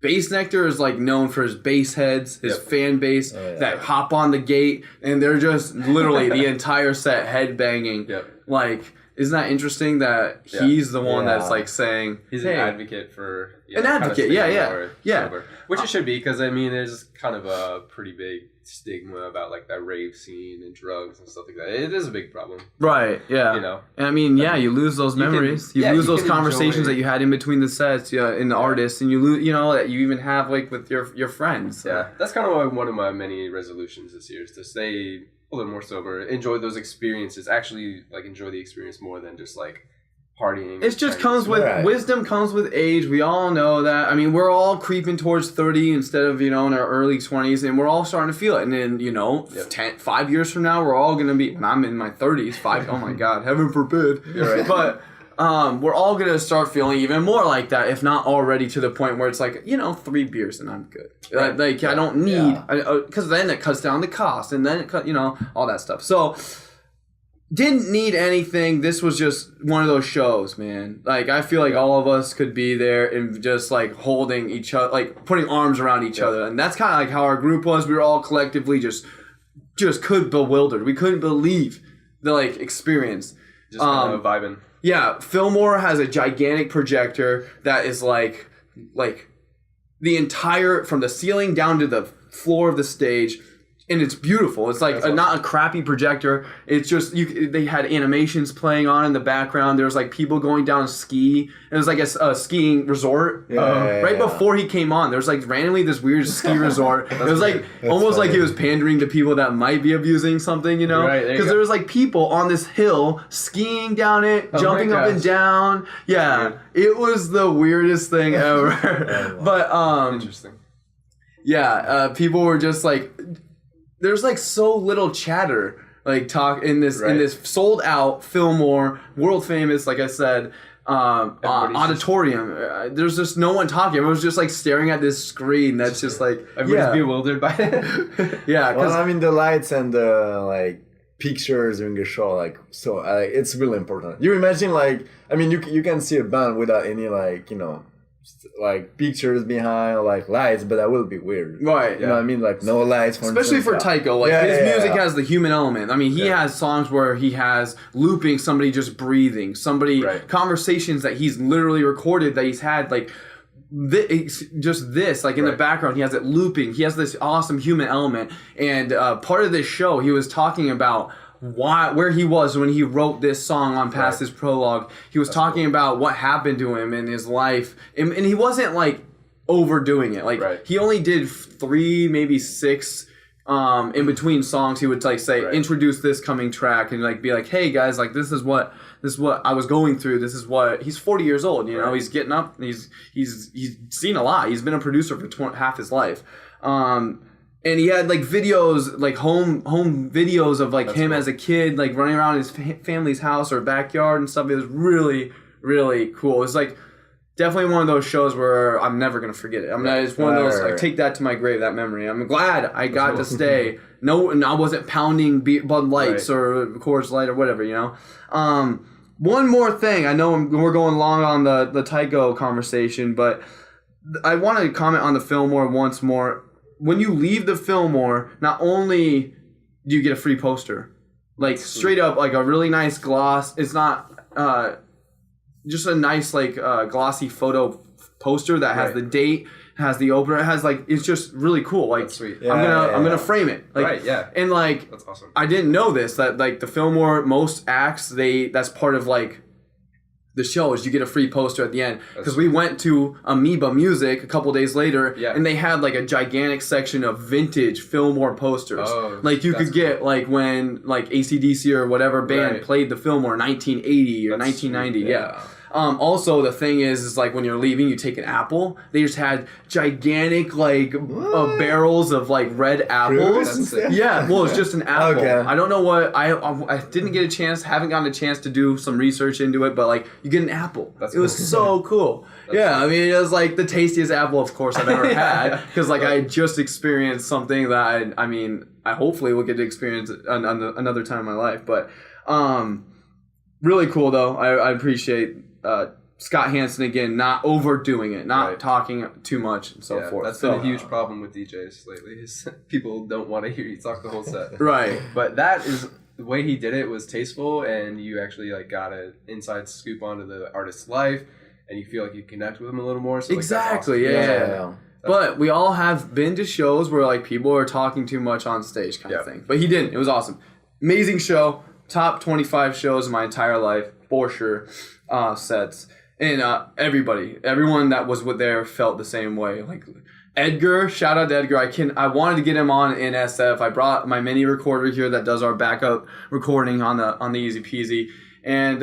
Bass Nectar is known for his bass heads, his fan base that hop on the gate, and they're just literally the entire set headbanging. Isn't that interesting that he's the one that's saying he's an advocate for an advocate, sober. Which it should be, because there's kind of a pretty big stigma about that rave scene and drugs and stuff like that. It is a big problem, right? Yeah, and you lose those memories. You lose those conversations that you had in between the sets, in the artists, and you lose, that you even have with your friends. Yeah, that's kind of one of my many resolutions this year is to stay a little more sober, enjoy those experiences, actually enjoy the experience more than just partying. It just comes with wisdom, comes with age. We all know that. We're all creeping towards 30 instead of in our early 20s, and we're all starting to feel it. And then 5 years from now, we're all gonna be. When I'm in my 30s, oh my God, heaven forbid. Right. But we're all gonna start feeling even more like that, if not already to the point where it's 3 beers and I'm good. Right. I don't need, because then it cuts down the cost, and then it cut, all that stuff. So didn't need anything. This was just one of those shows, man. I feel like all of us could be there and just holding each other, putting arms around each other, and that's kind of how our group was. We were all collectively just bewildered. We couldn't believe the experience. Just kind of vibing. Yeah, Fillmore has a gigantic projector that is the entire, from the ceiling down to the floor of the stage, and it's beautiful. It's not a crappy projector. It's just they had animations playing on in the background. There was people going down ski. It was a skiing resort. Before he came on, there was randomly this weird ski resort. It was almost funny. He was pandering to people that might be abusing something, because there was people on this hill skiing down it, jumping up and down. Yeah, it was the weirdest thing ever. But interesting. Yeah, people were just there's so little chatter talk in this sold out Fillmore, world famous, like I said, auditorium. There's just no one talking. Everyone's just staring at this screen that's just everybody's bewildered by it. Yeah, because the lights and the pictures during the show, it's really important. You imagine you can see a band without any pictures behind or lights, but that will be weird, right? You know what I mean? No lights, especially for Tycho. His music has the human element. He has songs where he has looping, somebody just breathing, conversations that he's literally recorded that he's had in the background. He has it looping. He has this awesome human element, and part of this show, he was talking about where he was when he wrote this song on Past His Prologue. He was talking about what happened to him in his life, and he wasn't overdoing it. He only did 3, maybe 6 in between songs. He would say introduce this coming track and be hey guys, this is what I was going through. This is what he's 40 years old. He's getting up. He's seen a lot. He's been a producer for half his life. And he had videos, home videos of That's him cool. as a kid, running around his family's house or backyard and stuff. It was really, really cool. It was definitely one of those shows where I'm never gonna forget it. It's one of those take that to my grave, that memory. I'm glad I got to stay. No, I wasn't pounding Bud Lights or Coors Light or whatever. One more thing. I know we're going long on the Tycho conversation, but I want to comment on the Fillmore once more. When you leave the Fillmore, not only do you get a free poster, straight up a really nice gloss. It's not just a nice glossy photo poster that has the date, has the opener, it has it's just really cool. That's sweet. Yeah, I'm gonna frame it. And that's awesome. I didn't know this, that the Fillmore, most acts, that's part of the shows, you get a free poster at the end. Because we went to Amoeba Music a couple days later, and they had like a gigantic section of vintage Fillmore posters. Like you could get like when like AC/DC or whatever band played the Fillmore in 1980 or 1990. Sweet, also, the thing is like when you're leaving, you take an apple. They just had gigantic like barrels of like red apples. Well, it's just an apple. I don't know what I didn't get a chance. Haven't gotten a chance to do some research into it, but like you get an apple. It was so cool. I mean, it was like the tastiest apple, of course, I've ever had because like I just experienced something that I hopefully will get to experience another time in my life. But really cool though. I appreciate. Scott Hansen again, not overdoing it, not talking too much and so forth. That's been a huge problem with DJs lately. Is people don't want to hear you talk the whole set. But that is the way he did it was tasteful, and you actually like got an inside scoop onto the artist's life, and you feel like you connect with him a little more. So exactly, like, that's awesome. But we all have been to shows where like people are talking too much on stage, kind of thing. But he didn't. It was awesome, amazing show. Top 25 shows in my entire life for sure. Sets and everyone that was there felt the same way. Like Edgar, shout out to Edgar. I wanted to get him on in SF. I brought my mini recorder here that does our backup recording on the EZPZ, and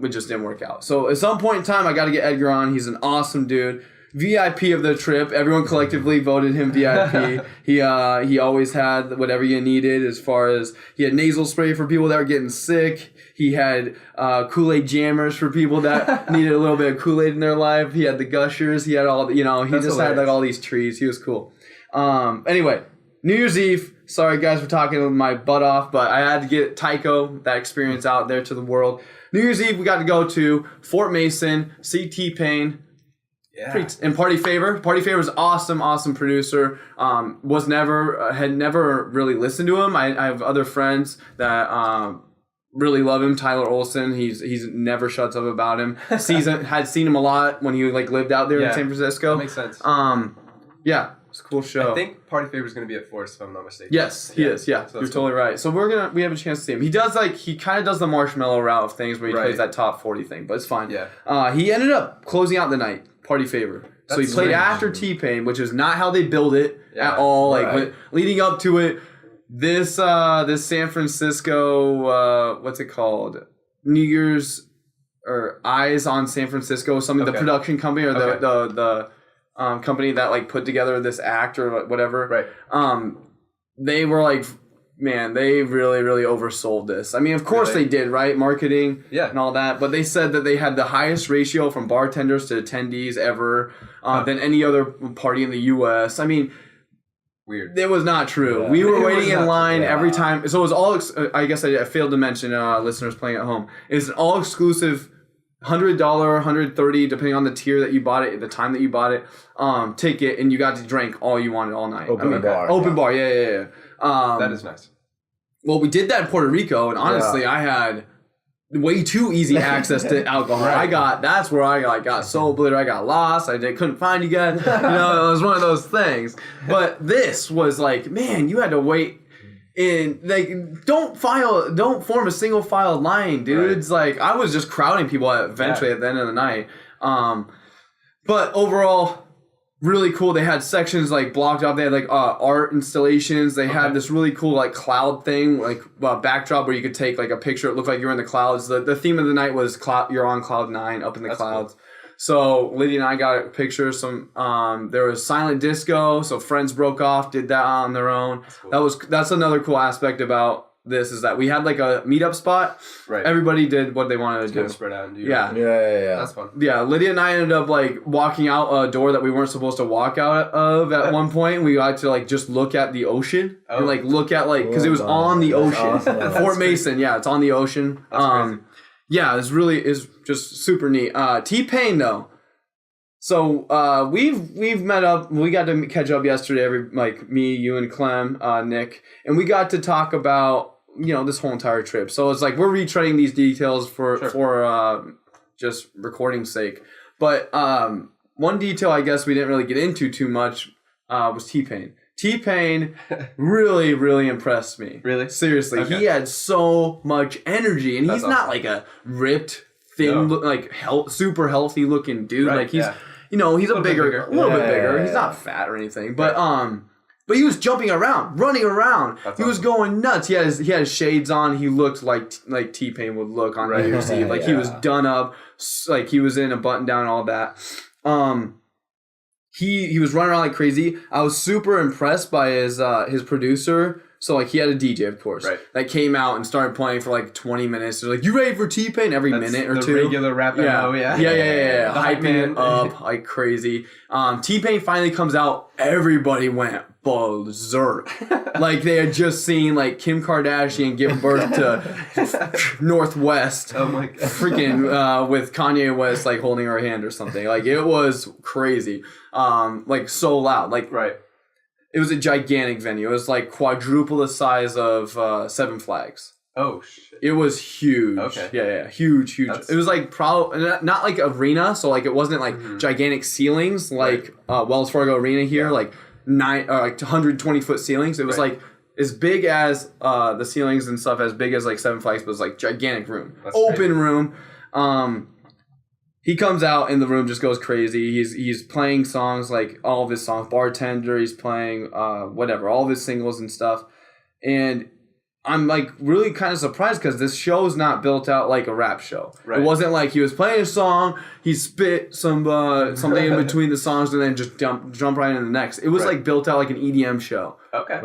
it just didn't work out. So at some point in time, I got to get Edgar on. He's an awesome dude. VIP of the trip. Everyone collectively voted him VIP. He always had whatever you needed as far as he had nasal spray for people that were getting sick. He had Kool-Aid jammers for people that needed a little bit of Kool-Aid in their life. He had the gushers. He had all, he had like all these trees. He was cool. Anyway, New Year's Eve. Sorry guys for talking my butt off, but I had to get Tycho, that experience out there to the world. New Year's Eve, we got to go to Fort Mason, see T-Pain. And Party Favor. Party Favor is awesome producer. Had never really listened to him. I have other friends that really love him. Tyler Olson. He's never shuts up about him. Had seen him a lot when he like lived out there in San Francisco. That makes sense. It's a cool show. I think Party Favor is going to be at Forest, if I'm not mistaken. Yes, he is. Yeah, so you're totally right. So we have a chance to see him. He kind of does the Marshmello route of things where he plays that top 40 thing, but it's fine. He ended up closing out the night. Party Favor. So he played after T-Pain, which is not how they build it at all. Like leading up to it, this San Francisco what's it called? New Year's or Eyes on San Francisco, the production company or the company that like put together this act or whatever. They were like, man, they really, really oversold this. I mean, of course they did, right? Marketing and all that. But they said that they had the highest ratio from bartenders to attendees ever than any other party in the U.S. I mean, weird. It was not true. We were waiting in line every time. So it was all, I guess I failed to mention, listeners playing at home, it's an all-exclusive $100, $130, depending on the tier that you bought it, the time that you bought it, ticket, and you got to drink all you wanted all night. Open bar, yeah. That is nice. Well, we did that in Puerto Rico, and honestly, I had way too easy access to alcohol. That's where I got so bitter. I got lost. I couldn't find you guys. It was one of those things. But this was like, man, you had to wait. Don't form a single file line, dude. It's like I was just crowding people eventually at the end of the night. But overall, really cool. They had sections like blocked off. They had like art installations. They had this really cool like cloud thing, like backdrop where you could take like a picture. It looked like you were in the clouds. The theme of the night was you're on cloud 9, up in the clouds. Cool. So Lydia and I got a picture. There was silent disco. So friends broke off, did that on their own. That's cool. That's another cool aspect about this is that we had like a meetup spot. Right. Everybody did what they wanted to do. Kind of spread out and do. Yeah. That's fun. Yeah. Lydia and I ended up like walking out a door that we weren't supposed to walk out of at one point. We got to like just look at the ocean and like look at like because it was on the ocean. Awesome. Fort Mason. Yeah, it's on the ocean. That's crazy. Yeah, it's just super neat. T-Pain though. So we've met up. We got to catch up yesterday. Like me, you, and Clem, Nick, and we got to talk about this whole entire trip. So it's like we're retreading these details for just recording's sake. But one detail I guess we didn't really get into too much was T-Pain. T-Pain really, really impressed me. Really? Seriously. Okay. He had so much energy, and he's not like a ripped thin, super healthy looking dude. Like he's, he's a little bit bigger. He's not fat or anything, but he was jumping around, running around. He was going nuts. He had his shades on. He looked like T-Pain would look on New Year's Eve. Like he was done up, like he was in a button down and all that. He was running around like crazy. I was super impressed by his producer. So, like, he had a DJ, of course, that came out and started playing for, like, 20 minutes. They're like, you ready for T-Pain? Every minute or two. The regular rap MO, yeah. Hyping it up like crazy. T-Pain finally comes out. Everybody went berserk. Like, they had just seen, like, Kim Kardashian give birth to Northwest. Oh, my God. Freaking, with Kanye West, like, holding her hand or something. Like, it was crazy. Like, so loud. Like, it was a gigantic venue. It was like quadruple the size of Seven Flags. Oh, shit. It was huge. Okay. Yeah. Huge. It was like probably not like arena, so like it wasn't like gigantic ceilings like Wells Fargo Arena here, like 120 foot ceilings. It was like as big as the ceilings and stuff, as big as like Seven Flags, but it was like gigantic room. That's open crazy. Room. He comes out and the room just goes crazy. He's playing songs, like all of his songs. Bartender, he's playing whatever, all of his singles and stuff. And I'm like really kind of surprised because this show is not built out like a rap show. It wasn't like he was playing a song, he spit some something in between the songs and then just jump right into the next. It was like built out like an EDM show. Okay.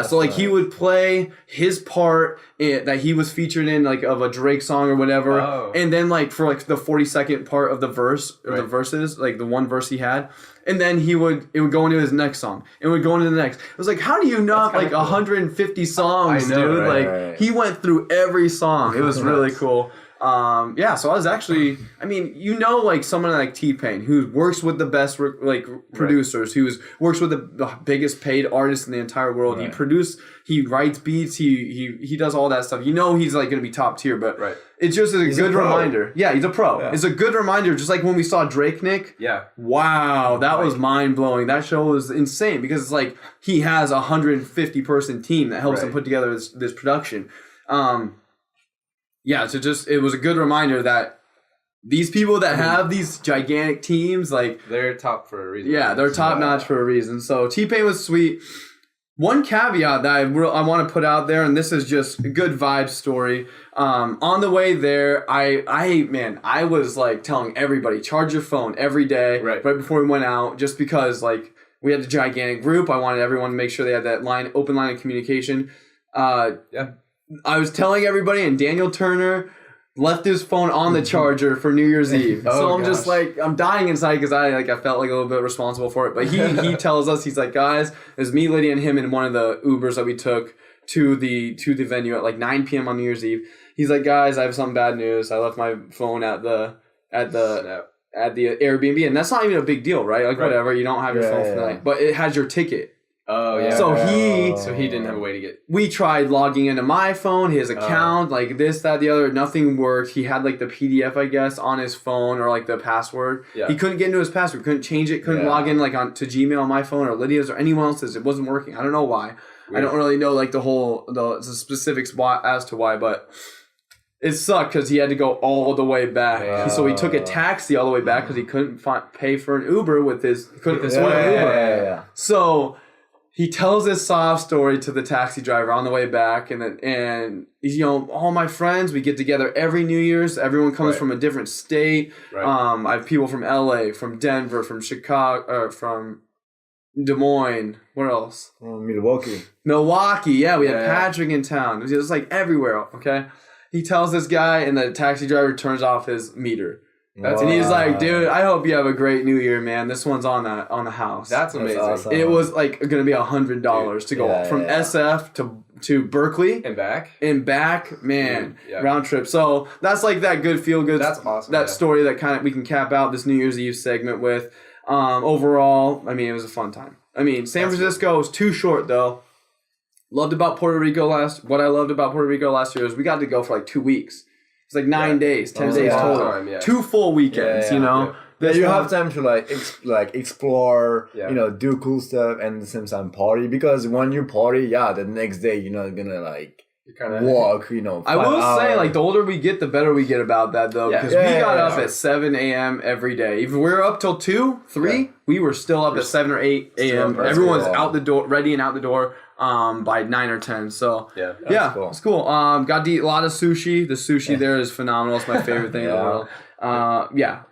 So like he would play his part that he was featured in, like of a Drake song or whatever, and then like for like the 40-second part of the verse or the verses, like the one verse he had, and then it would go into his next song. It would go into the next. It was like, how do you not like 150 songs, dude? Like he went through every song. It was really cool. So I was actually, I mean, like someone like T-Pain who works with the best producers, who works with the biggest paid artists in the entire world. He writes beats, he does all that stuff. He's like going to be top tier, but it's just a good reminder. Yeah, he's a pro. Yeah. It's a good reminder, just like when we saw Drake Nick. Yeah. Wow, that was mind blowing. That show was insane because it's like he has a 150 person team that helps him put together this production. It was a good reminder that these people that have these gigantic teams, like they're top for a reason. Yeah, they're top notch for a reason. So T-Pain was sweet. One caveat that I want to put out there, and this is just a good vibe story. On the way there, I was like telling everybody, charge your phone every day right before we went out, just because like we had a gigantic group. I wanted everyone to make sure they had that open line of communication. I was telling everybody, and Daniel Turner left his phone on the charger for New Year's Eve. So I'm just like, I'm dying inside because I felt like a little bit responsible for it. But he tells us, he's like, guys, there's me, Lydia, and him in one of the Ubers that we took to the venue at like 9 p.m. on New Year's Eve. He's like, guys, I have some bad news. I left my phone at the Airbnb, and that's not even a big deal, right? Like whatever, you don't have your phone for the night, but it has your ticket. Oh yeah. So he didn't have a way to get. We tried logging into my phone, his account, like this, that, the other. Nothing worked. He had like the PDF, I guess, on his phone or like the password. Yeah. He couldn't get into his password. Couldn't change it. Couldn't log in like to Gmail on my phone or Lydia's or anyone else's. It wasn't working. I don't know why. Weird. I don't really know like the specifics as to why, but it sucked because he had to go all the way back. So he took a taxi all the way back because he couldn't pay for an Uber with his. Couldn't afford an Uber. So he tells this sob story to the taxi driver on the way back, and all my friends, we get together every New Year's. Everyone comes from a different state. I have people from LA, from Denver, from Chicago, from Des Moines. Where else? Milwaukee. Yeah, we had Patrick in town. It was like everywhere. Okay, he tells this guy, and the taxi driver turns off his meter. And he's like, dude, I hope you have a great New Year, man. This one's on the house. That's amazing. Awesome. It was like going to be $100 to go from SF to Berkeley and back, man. Round trip. So that's like that good feel good. That's awesome. That story that kind of we can cap out this New Year's Eve segment with. Overall, I mean, it was a fun time. I mean, San Francisco was too short though. What I loved about Puerto Rico last year is we got to go for like 2 weeks. It's like 9 days, 10 days total. 2 full weekends, you know. Yeah, you have time to like explore, do cool stuff, and at the same time party. Because when you party, the next day you're not gonna like walk, you know. I will say, like, the older we get, the better we get about that, though, because we got up at 7 a.m. every day. If we were up till 2, 3, we were still up at 7 or 8 a.m. Everyone's out the door, ready and out the door by 9 or 10. So, cool. It's cool. Got to eat a lot of sushi. The sushi there is phenomenal. It's my favorite thing in the world.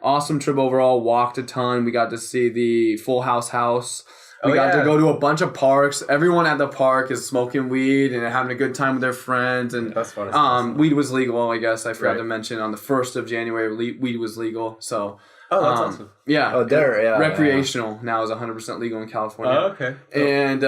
Awesome trip overall. Walked a ton. We got to see the Full House. We got to go to a bunch of parks. Everyone at the park is smoking weed and having a good time with their friends. And that's fun. Weed was legal, I guess. I forgot to mention on the 1st of January, weed was legal. So, that's awesome. Yeah. Oh, recreational now is 100% legal in California. Oh, okay. Cool. And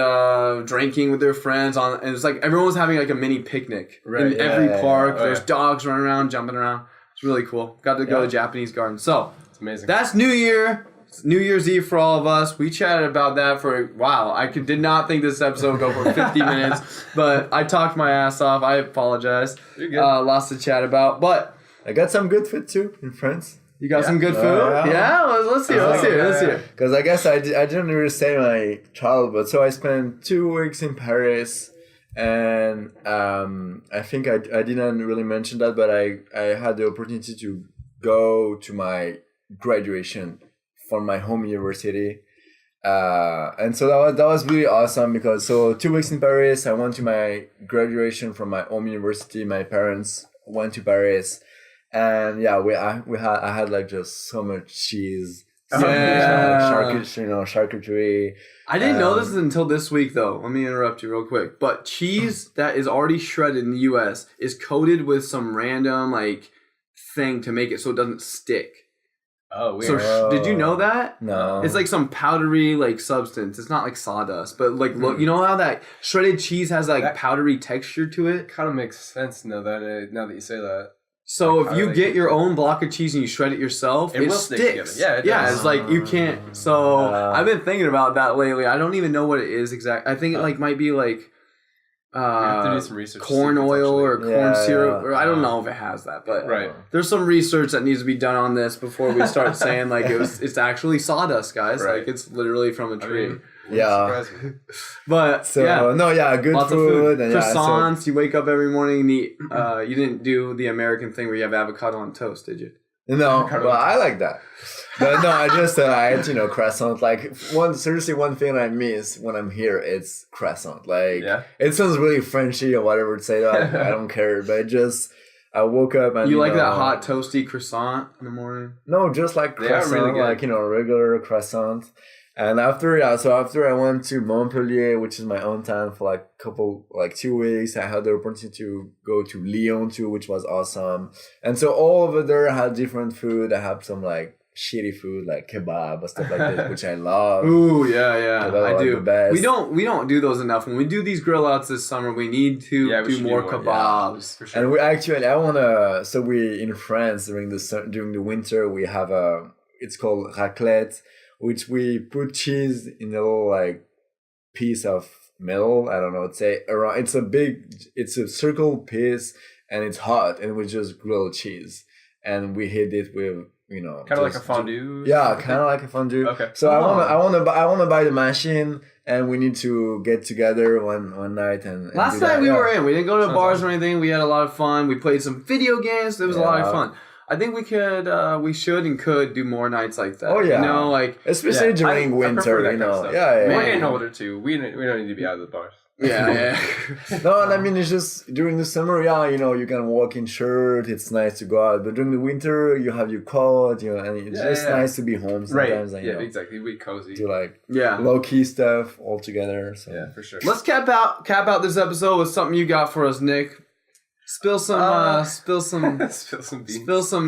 drinking with their friends and it's like everyone was having like a mini picnic in every park. There's dogs running around, jumping around. It's really cool. Got to go to the Japanese garden. So, it's amazing. That's New Year. It's New Year's Eve for all of us. We chatted about that for wow. I did not think this episode would go for 50 minutes, but I talked my ass off. I apologize. You're good. Lots to chat about, but I got some good food too in France. You got some good food? Let's hear. Because I guess I didn't really say my childhood, so I spent 2 weeks in Paris, and I think I didn't really mention that, but I had the opportunity to go to my graduation from my home university, and so that was really awesome because 2 weeks in Paris, I went to my graduation from my home university. My parents went to Paris, and I had like just so much cheese, charcuterie. I didn't know this until this week, though. Let me interrupt you real quick. But cheese that is already shredded in the U.S. is coated with some random like thing to make it so it doesn't stick. Oh, weird. So did you know that? No. It's like some powdery like substance. It's not like sawdust, but like look, you know how that shredded cheese has like that powdery texture to it? Kind of makes sense now that you say that. So like, if you get your own block of cheese and you shred it yourself, it will sticks. Stick together. It's like you can't. So I've been thinking about that lately. I don't even know what it is exactly. I think it like might be like have to do some research corn oil or corn syrup, or I don't know if it has that, but there's some research that needs to be done on this before we start saying like it's actually sawdust, guys. Like it's literally from a tree. But good lots food. And croissants. You wake up every morning and eat. You didn't do the American thing where you have avocado on toast, did you? No, well, I like that. But no, I just I ate croissant. Like one thing I miss when I'm here, it's croissant. Like it sounds really Frenchy or whatever to say that. I don't care, but I woke up and you like that hot toasty croissant in the morning? No, just like croissant, really like regular croissant. And after I went to Montpellier, which is my hometown, for like 2 weeks. I had the opportunity to go to Lyon too, which was awesome. And so all over there I had different food. I had some like shitty food like kebab and stuff like that, which I love. Ooh, yeah, I do. The best. We don't do those enough. When we do these grill outs this summer, we need to do more kebabs. For sure. And we in France during the winter we have it's called raclette, which we put cheese in a little like piece of metal. I don't know. It's a circle piece and it's hot, and we just grill cheese and we hit it with kind of like a fondue. Kind of like a fondue. Okay. So I want to buy the machine, and we need to get together one night and last night we were in. We didn't go to bars or anything. We had a lot of fun. We played some video games. It was a lot of fun. I think we should and could do more nights like that. Oh yeah, especially during winter. We're getting older too. We don't need to be out of the bars. Yeah. No, and I mean it's just during the summer. You can walk in shirt. It's nice to go out, but during the winter you have your coat. And it's just nice to be home sometimes. Right. And, exactly. We cozy. Do low key stuff all together. So. Yeah, for sure. Let's cap out this episode with something you got for us, Nick. Spill some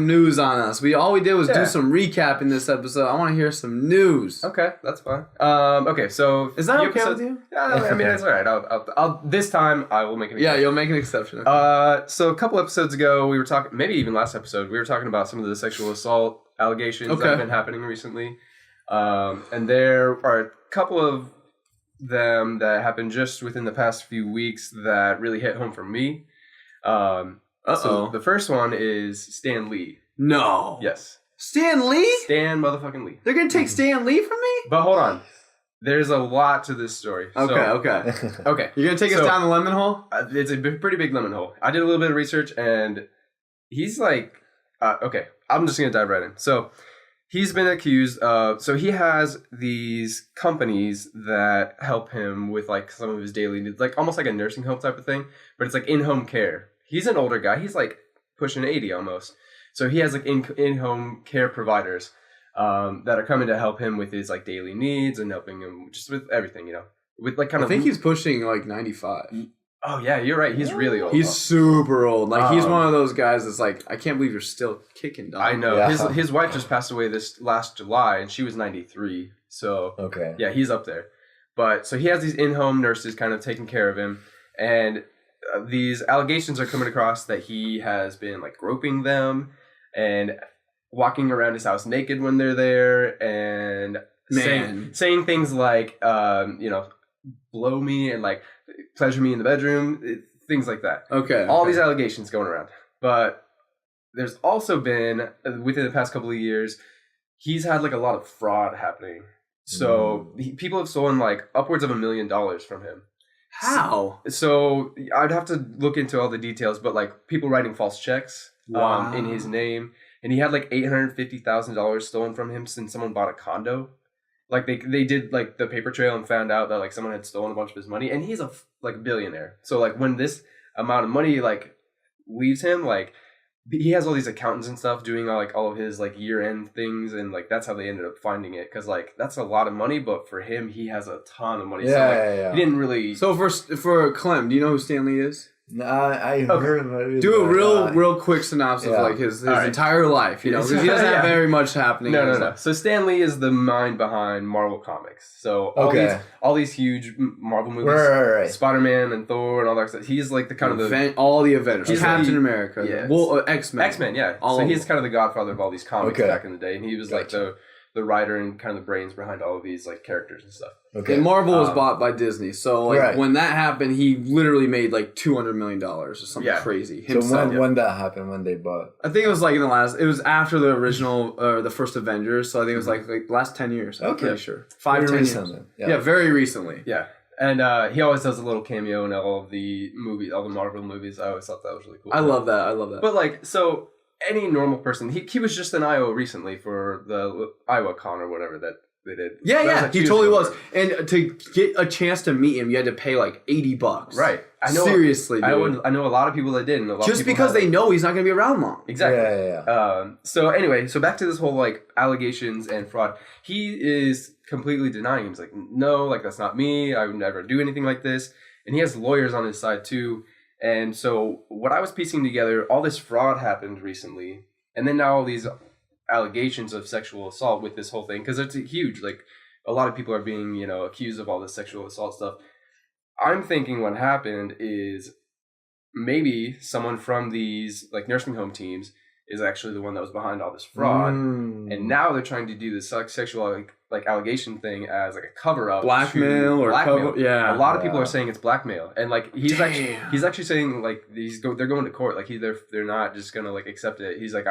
news on us. All we did was do some recap in this episode. I want to hear some news. Okay, that's fine. Okay, so is that okay with you? Yeah, I mean it's all right. I'll this time I will make an exception. Yeah, you'll make an exception. Okay. So a couple episodes ago we were talking, maybe even last episode, we were talking about some of the sexual assault allegations that have been happening recently, and there are a couple of them that happened just within the past few weeks that really hit home for me. So the first one is Stan Lee. No. Yes. Stan Lee? Stan motherfucking Lee. They're gonna take Stan Lee from me? But hold on. There's a lot to this story. Okay. Okay. You're going to take us down the lemon hole? It's a pretty big lemon hole. I did a little bit of research, and he's like, okay, I'm just going to dive right in. So he's been accused of, so he has these companies that help him with like some of his daily needs, like almost like a nursing home type of thing, but it's like in-home care. He's an older guy. He's like pushing 80 almost. So he has like in-home care providers that are coming to help him with his like daily needs and helping him just with everything, you know, with like kind of. I think he's pushing like 95. Oh yeah, you're right. He's really old. He's super old. Like he's one of those guys that's like, I can't believe you're still kicking, dog. I know. Yeah. His wife just passed away this last July, and she was 93. So Okay. yeah, he's up there. But so he has these in-home nurses kind of taking care of him, and these allegations are coming across that he has been like groping them and walking around his house naked when they're there, and saying things like, you know, blow me and like pleasure me in the bedroom, things like that. Okay. All these allegations going around. But there's also been, within the past couple of years, he's had like a lot of fraud happening. So people have stolen like upwards of $1 million from him. How? So I'd have to look into all the details, but like people writing false checks in his name. And he had like $850,000 stolen from him since someone bought a condo. Like they did like the paper trail and found out that like someone had stolen a bunch of his money, and he's a like billionaire. So like when this amount of money like leaves him, like he has all these accountants and stuff doing all of his like year end things, and like that's how they ended up finding it, because like that's a lot of money, but for him he has a ton of money. He didn't really. So for Clem, do you know who Stan Lee is? No, I heard about it. Do a real quick synopsis of like his entire life, you know, because he doesn't have very much happening. No. So Stan Lee is the mind behind Marvel Comics. So all these huge Marvel movies, right. Spider-Man and Thor and all that stuff. He's like the kind of all the Avengers, he's Captain America, X-Men. X-Men, yeah. So he's kind of the godfather of all these comics back in the day, and he was like the writer and kind of the brains behind all of these like characters and stuff. Okay. And Marvel was bought by Disney, so like when that happened, he literally made like $200 million or something crazy. Himself. So when that happened, when they bought, I think it was like it was after the original, the first Avengers. So I think it was like last 10 years. I'm pretty sure 5-10 years. Yeah, very recently. Yeah. And he always does a little cameo in all of the movies, all the Marvel movies. I always thought that was really cool. I love that. But like, so any normal person, he was just in Iowa recently for the Iowa Con or whatever that they did. Yeah, he totally was. And to get a chance to meet him, you had to pay like $80. Right. I know. Seriously, dude. I know a lot of people that did. And a lot just of people because they know he's not going to be around long. Exactly. Yeah. So anyway, so back to this whole like allegations and fraud. He is completely denying. He's like, no, like that's not me. I would never do anything like this. And he has lawyers on his side too. And so what I was piecing together, all this fraud happened recently, and then now all these allegations of sexual assault with this whole thing, because it's huge. Like a lot of people are being, you know, accused of all this sexual assault stuff. I'm thinking what happened is maybe someone from these like nursing home teams is actually the one that was behind all this fraud, and now they're trying to do this sexual like allegation thing as like a cover up, blackmail. A lot of people are saying it's blackmail, and like he's actually saying like they're going to court, like they're not just gonna like accept it. He's like,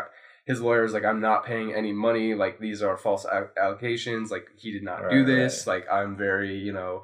his lawyer's like, I'm not paying any money, like these are false allegations, like he did not do this, like I'm very, you know.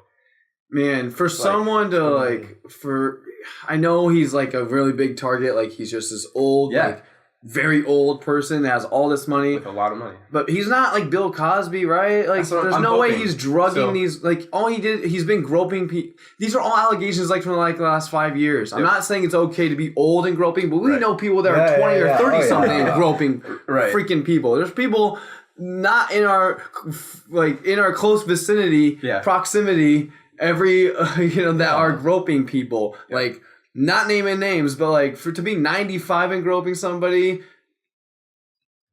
Man, for someone to I know he's like a really big target, like he's just this old, like very old person that has all this money. With a lot of money. But he's not like Bill Cosby, right? Like there's no way he's drugging these, like all he did, he's been groping people. These are all allegations like from like the last 5 years. I'm not saying it's okay to be old and groping, but we know people that are 20 or 30 something and groping freaking people. There's people not in our close vicinity, proximity, that are groping people. Like, not naming names, but like to be 95 and groping somebody,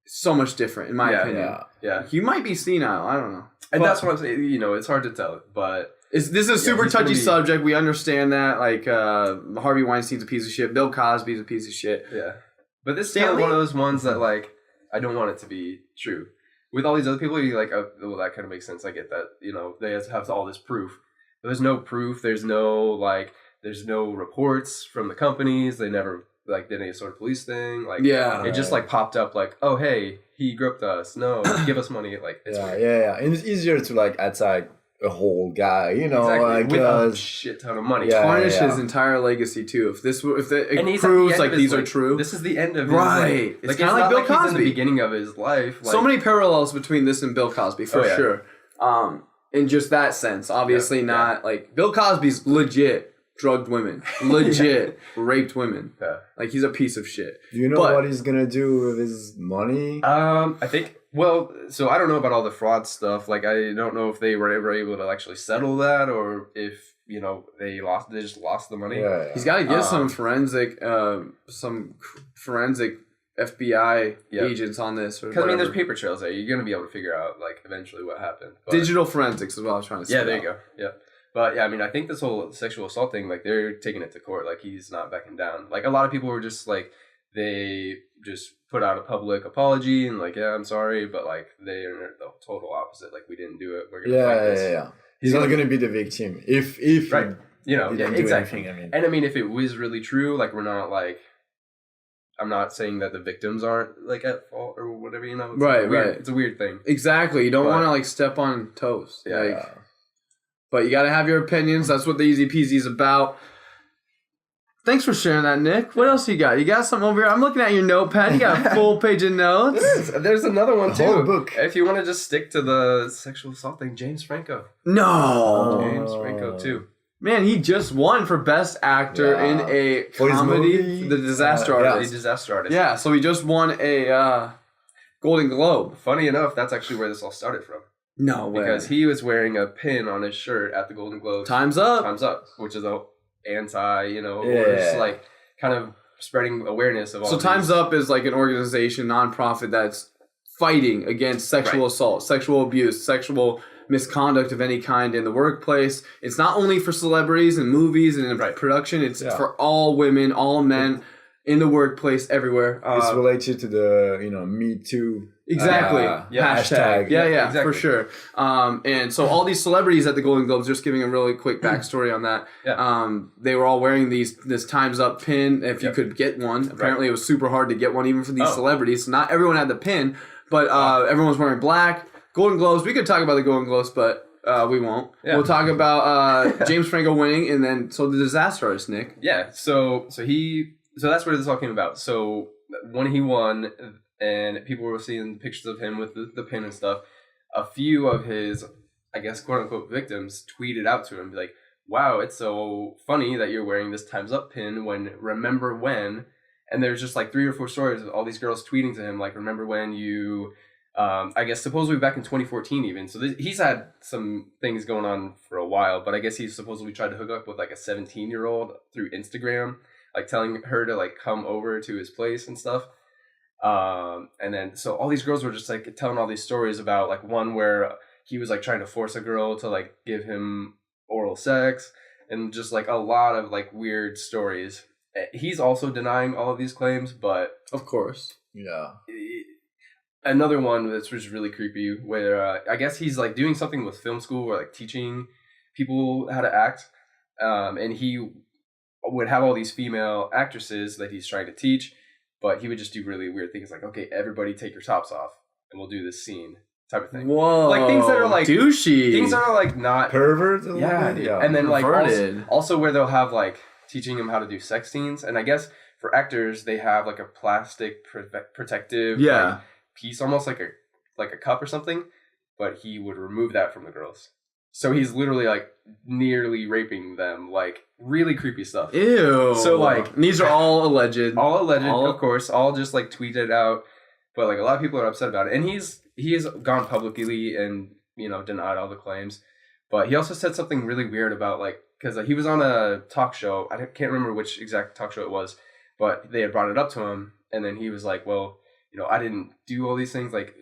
so much different in my opinion. Yeah. You might be senile. I don't know. And that's what I'm saying. You know, it's hard to tell, but this is a super touchy subject. We understand that. Like Harvey Weinstein's a piece of shit. Bill Cosby's a piece of shit. Yeah. But this is kind of one of those ones that like I don't want it to be true. With all these other people, you're like, oh, well, that kind of makes sense. I get that. You know, they have all this proof. But there's no proof. There's no reports from the companies. They never like did any sort of police thing. Like it just like popped up like, oh hey, he groped us. No, give us money. Like it's and it's easier to like attack a whole guy, you know, exactly. With a shit ton of money. Tarnish his entire legacy too. If it proves like these are true, this is the end of his right. It's kind of like Bill Cosby. He's in the beginning of his life. So many parallels between this and Bill Cosby for sure. In just that sense, obviously not like Bill Cosby's legit drugged women, legit raped women. Yeah. Like he's a piece of shit. Do you know what he's gonna do with his money? I think. Well, so I don't know about all the fraud stuff. Like, I don't know if they were ever able to actually settle that, or if they just lost the money. Yeah. He's got to get some forensic FBI agents on this. Because I mean, there's paper trails there. You're gonna be able to figure out like eventually what happened. But, digital forensics is what I was trying to say. Yeah, there you go. Yeah. But yeah, I mean, I think this whole sexual assault thing, like they're taking it to court. Like he's not backing down. Like a lot of people were just like, they just put out a public apology and like, yeah, I'm sorry, but like they are the total opposite. Like we didn't do it. We're gonna fight this. Yeah. He's not gonna be the victim if right. He didn't do anything. I mean, and I mean, if it was really true, like we're not like, I'm not saying that the victims aren't like at fault or whatever. You know, it's right. It's a weird thing. Exactly. You don't want to like step on toes. Yeah. Like, but you got to have your opinions. That's what the EZPZ is about. Thanks for sharing that, Nick. What else you got? You got something over here? I'm looking at your notepad. You got a full page of notes. There's another one, too. Whole book. If you want to just stick to the sexual assault thing, James Franco. No. James Franco, too. Man, he just won for Best Actor in a comedy, The Disaster Artist. The Disaster Artist. Yeah, so he just won a Golden Globe. Funny enough, that's actually where this all started from. No way. Because he was wearing a pin on his shirt at the Golden Globes. Time's Up. Time's Up, which is a anti, or just like kind of spreading awareness of all. So Time's Up is like an organization, nonprofit that's fighting against sexual assault, sexual abuse, sexual misconduct of any kind in the workplace. It's not only for celebrities and movies and production. It's for all women, all men in the workplace, everywhere. It's related to the Me Too. Exactly. Hashtag. Yeah, exactly. For sure. And so all these celebrities at the Golden Globes, just giving a really quick backstory on that. They were all wearing this Time's Up pin. If you could get one, apparently it was super hard to get one even for these celebrities. Not everyone had the pin, but everyone was wearing black. Golden Globes. We could talk about the Golden Globes, but we won't. Yeah. We'll talk about James Franco winning, and then the Disaster Artist, Nick. Yeah. So that's where this all came about. So when he won, and people were seeing pictures of him with the pin and stuff, a few of his, I guess, quote unquote victims tweeted out to him, like, "Wow, it's so funny that you're wearing this Time's Up pin when remember when." And there's just like 3 or 4 stories of all these girls tweeting to him, like, "Remember when you." I guess supposedly back in 2014 even. So he's had some things going on for a while, but I guess he's supposedly tried to hook up with like a 17-year-old through Instagram, like telling her to like come over to his place and stuff. And then so all these girls were just like telling all these stories about like one where he was like trying to force a girl to like give him oral sex, and just like a lot of like weird stories. He's also denying all of these claims, but of course, yeah. Another one that's just really creepy, where I guess he's like doing something with film school or like teaching people how to act, and he would have all these female actresses that he's trying to teach, but he would just do really weird things like, "Okay, everybody take your tops off, and we'll do this scene," type of thing. Whoa, like things that are like douchey, things that are like not pervert. Yeah, and then like also where they'll have like teaching him how to do sex scenes, and I guess for actors they have like a plastic protective like, piece, almost like a cup or something, but he would remove that from the girls. So he's literally like nearly raping them, like really creepy stuff. Ew. So like and these are all alleged. Of course, all just like tweeted out, but like a lot of people are upset about it. And he has gone publicly and denied all the claims, but he also said something really weird about like, because he was on a talk show. I can't remember which exact talk show it was, but they had brought it up to him, and then he was like, "Well, I didn't do all these things." Like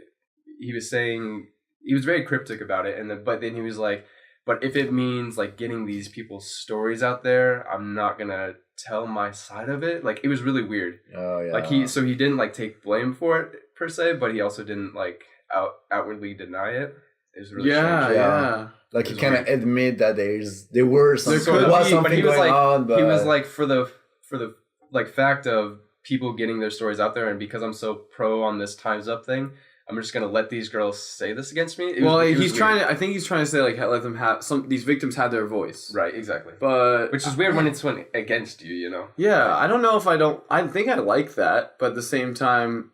he was saying, he was very cryptic about it, but then he was like, "But if it means like getting these people's stories out there, I'm not gonna tell my side of it." Like it was really weird. Oh yeah. Like he didn't like take blame for it per se, but he also didn't like outwardly deny it. It was really strange. Yeah. Like he kind of admit that there were some something going on, but he was like for the like fact of people getting their stories out there, and because I'm so pro on this Time's Up thing, I'm just gonna let these girls say this against me. I think he's trying to say like let them have these victims have their voice. Right, exactly. But which is weird when it's against you, you know. Yeah, I don't know if I think I like that, but at the same time,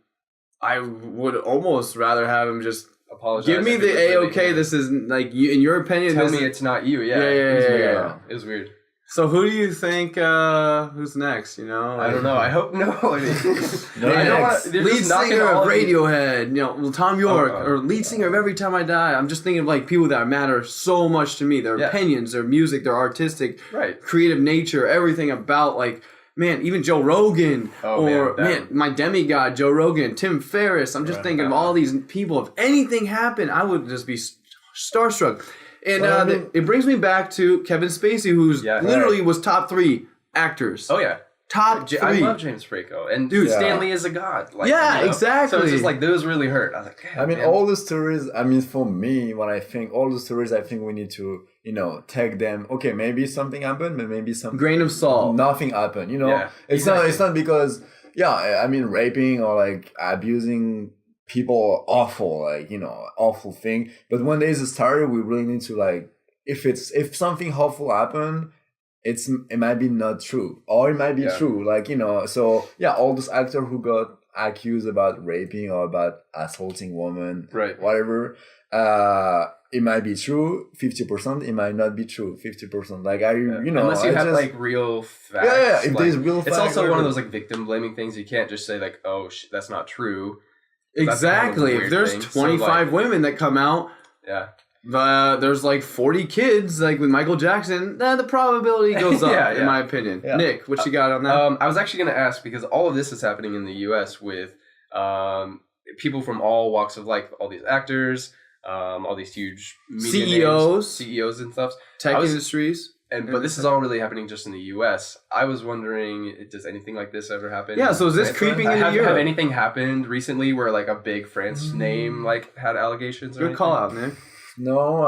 I would almost rather have him just apologize. Give me the A-okay. This is like you, in your opinion. Tell me it's not you. Yeah. Yeah. It was weird. So who do you think who's next? You know, I don't know. I hope no. I mean, lead singer of Radiohead, you know, Tom York, or lead singer of Every Time I Die. I'm just thinking of like people that matter so much to me. Their opinions, their music, their artistic, creative nature, everything about like. Man, even Joe Rogan, my demigod, Joe Rogan, Tim Ferriss. I'm just thinking of all these people. If anything happened, I would just be starstruck. And it brings me back to Kevin Spacey, who's literally was top 3 actors. Oh, yeah. Top 3. I love James Franco. And dude, Stanley is a god. Like, exactly. So it's just like, those really hurt. I was like, all the stories, for me, when I think all the stories, I think we need to, take them. Okay, maybe something happened, but maybe some grain of salt. Nothing happened, It's not because, raping or like abusing people are awful, like, awful thing. But when there's a story, we really need to like, if something awful happened, it might be not true, or it might be true, like, so all those actors who got accused about raping or about assaulting women, whatever, it might be true 50%, it might not be true 50%, like unless you have like real facts. If there's real facts, it's also one of those like victim blaming things. You can't just say like, oh that's not true. Exactly. If there's 25 women that come out, there's like 40 kids, like with Michael Jackson, the probability goes up, in my opinion. Yeah. Nick, what you got on that? I was actually going to ask, because all of this is happening in the U.S. with people from all walks of life, all these actors, all these huge media CEOs and stuff. Tech industries. But this is all really happening just in the U.S. I was wondering, does anything like this ever happen? Yeah, so is this creeping into Europe? Have anything happened recently where like a big France name like had allegations? Good call out, Nick. No,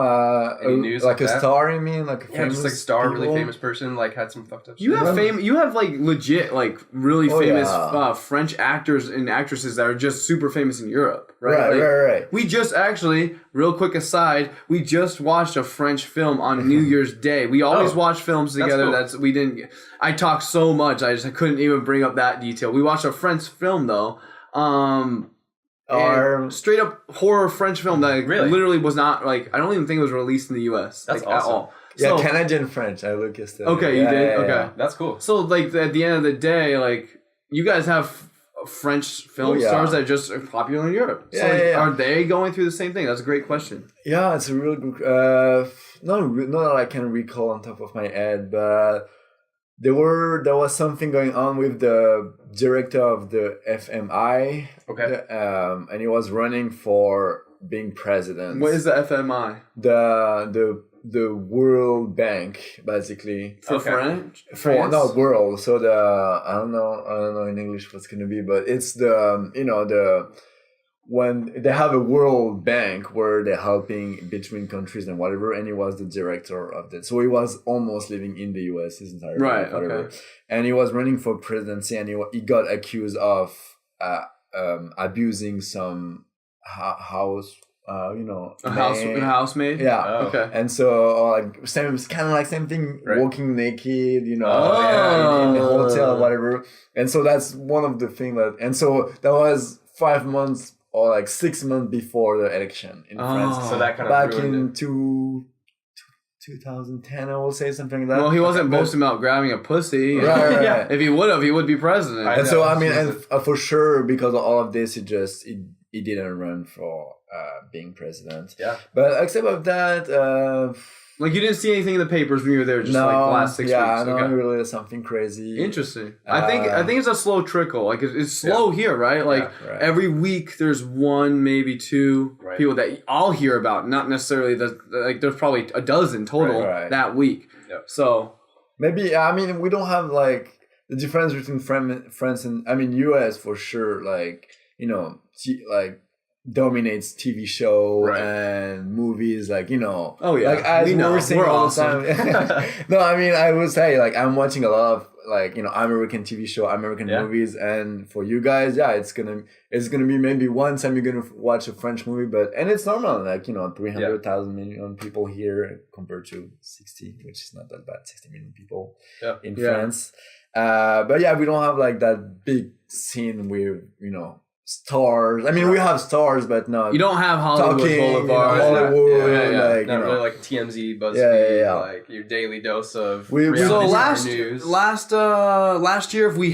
any news like a star, you mean? Like a famous just like star, really famous person, like had some fucked up shit. You have like legit, like really famous French actors and actresses that are just super famous in Europe, right? Right. We just actually, real quick aside, we just watched a French film on New Year's Day. We always watch films together. That's cool. I talk so much, I couldn't even bring up that detail. We watched a French film though. Straight up horror French film that literally was not like, I don't even think it was released in the US. That's like, awesome. At all. Yeah, so, Canadian French. I look yesterday. Okay, you did? Okay. Yeah. That's cool. So like at the end of the day, like you guys have French film stars that just are popular in Europe. So are they going through the same thing? That's a great question. Yeah, it's a really good not that I can recall on top of my head, but there was something going on with the director of the FMI. Okay. And he was running for being president. What is the FMI? The World Bank, basically. For France? No, world. So I don't know in English what's gonna be, but it's the when they have a World Bank where they're helping between countries and whatever, and he was the director of that. So he was almost living in the US his entire life, whatever. Okay. And he was running for presidency, and he got accused of abusing some house. A housemaid. Yeah. Oh. Okay. And so like same thing, walking naked, in the hotel or whatever. And so that's one of the things and so that was 5 months or like 6 months before the election in France. So that kind of back in 2010, I will say something like that. Well, he wasn't boasting about grabbing a pussy. Right. Yeah. If he would be president. And so and for sure, because of all of this, he didn't run for being president. Yeah. But except of that, like you didn't see anything in the papers when you were there, just like the last 6 weeks. Yeah, no, really something crazy. Interesting. I think it's a slow trickle. Like it's slow here, right? Like every week there's one, maybe two people that I'll hear about. Not necessarily there's probably a dozen total that week. Yep. So maybe we don't have like the difference between France and US for sure. Like like dominates TV show and movies, like, you know. Oh yeah, like as we're seeing all awesome. the time. No, I mean, I would say, like, I'm watching a lot of, like, you know, American TV show, American movies, and for you guys, it's gonna be maybe one time you're gonna watch a French movie, and it's normal, like, you know, 300,000 million people here compared to 60, which is not that bad, 60 million people in France. But yeah, we don't have like that big scene with, you know, stars. I mean, we have stars, but no. You don't have Hollywood Boulevard. Hollywood, like, not really like TMZ, BuzzFeed, like your daily dose of so news. Last year, if we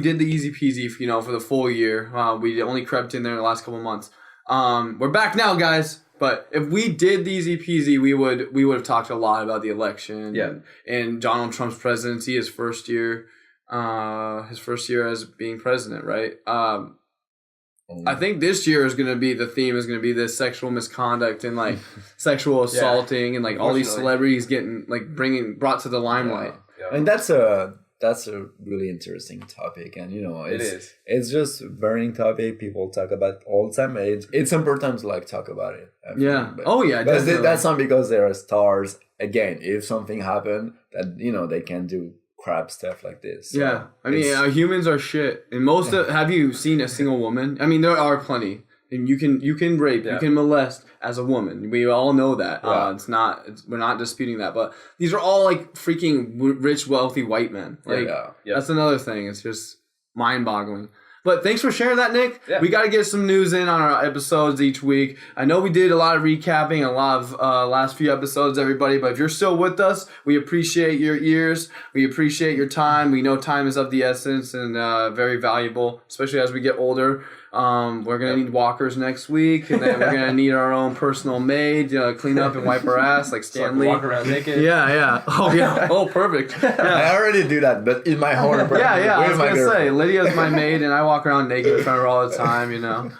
did the EZPZ, you know, for the full year, we only crept in there in the last couple months. We're back now, guys. But if we did the EZPZ, we would have talked a lot about the election and Donald Trump's presidency, his first year as being president, right? I think this year the theme is going to be this sexual misconduct and like sexual assaulting and like all these celebrities getting like brought to the limelight. Yeah. And that's a really interesting topic, and you know, it's just a burning topic people talk about all the time. It's important to like talk about it. But that's not because there are stars. Again, if something happened, that, you know, they can do crap stuff like this. So I mean, humans are shit. And have you seen a single woman? I mean, there are plenty. And you can rape, you can molest as a woman. We all know that. We're not disputing that. But these are all like freaking rich, wealthy white men. Like that's another thing. It's just mind-boggling. But thanks for sharing that, Nick. Yeah. We got to get some news in on our episodes each week. I know we did a lot of recapping, a lot of last few episodes, everybody. But if you're still with us, we appreciate your ears. We appreciate your time. We know time is of the essence and very valuable, especially as we get older. We're going to need walkers next week, and then we're going to need our own personal maid to clean up and wipe our ass like Stan Lee. Walk around naked. Yeah. Oh, yeah. Oh, perfect. Yeah. I already do that, but in my home. Yeah. I was going to say, Lydia's my maid, and I walk around naked in front of her all the time, you know.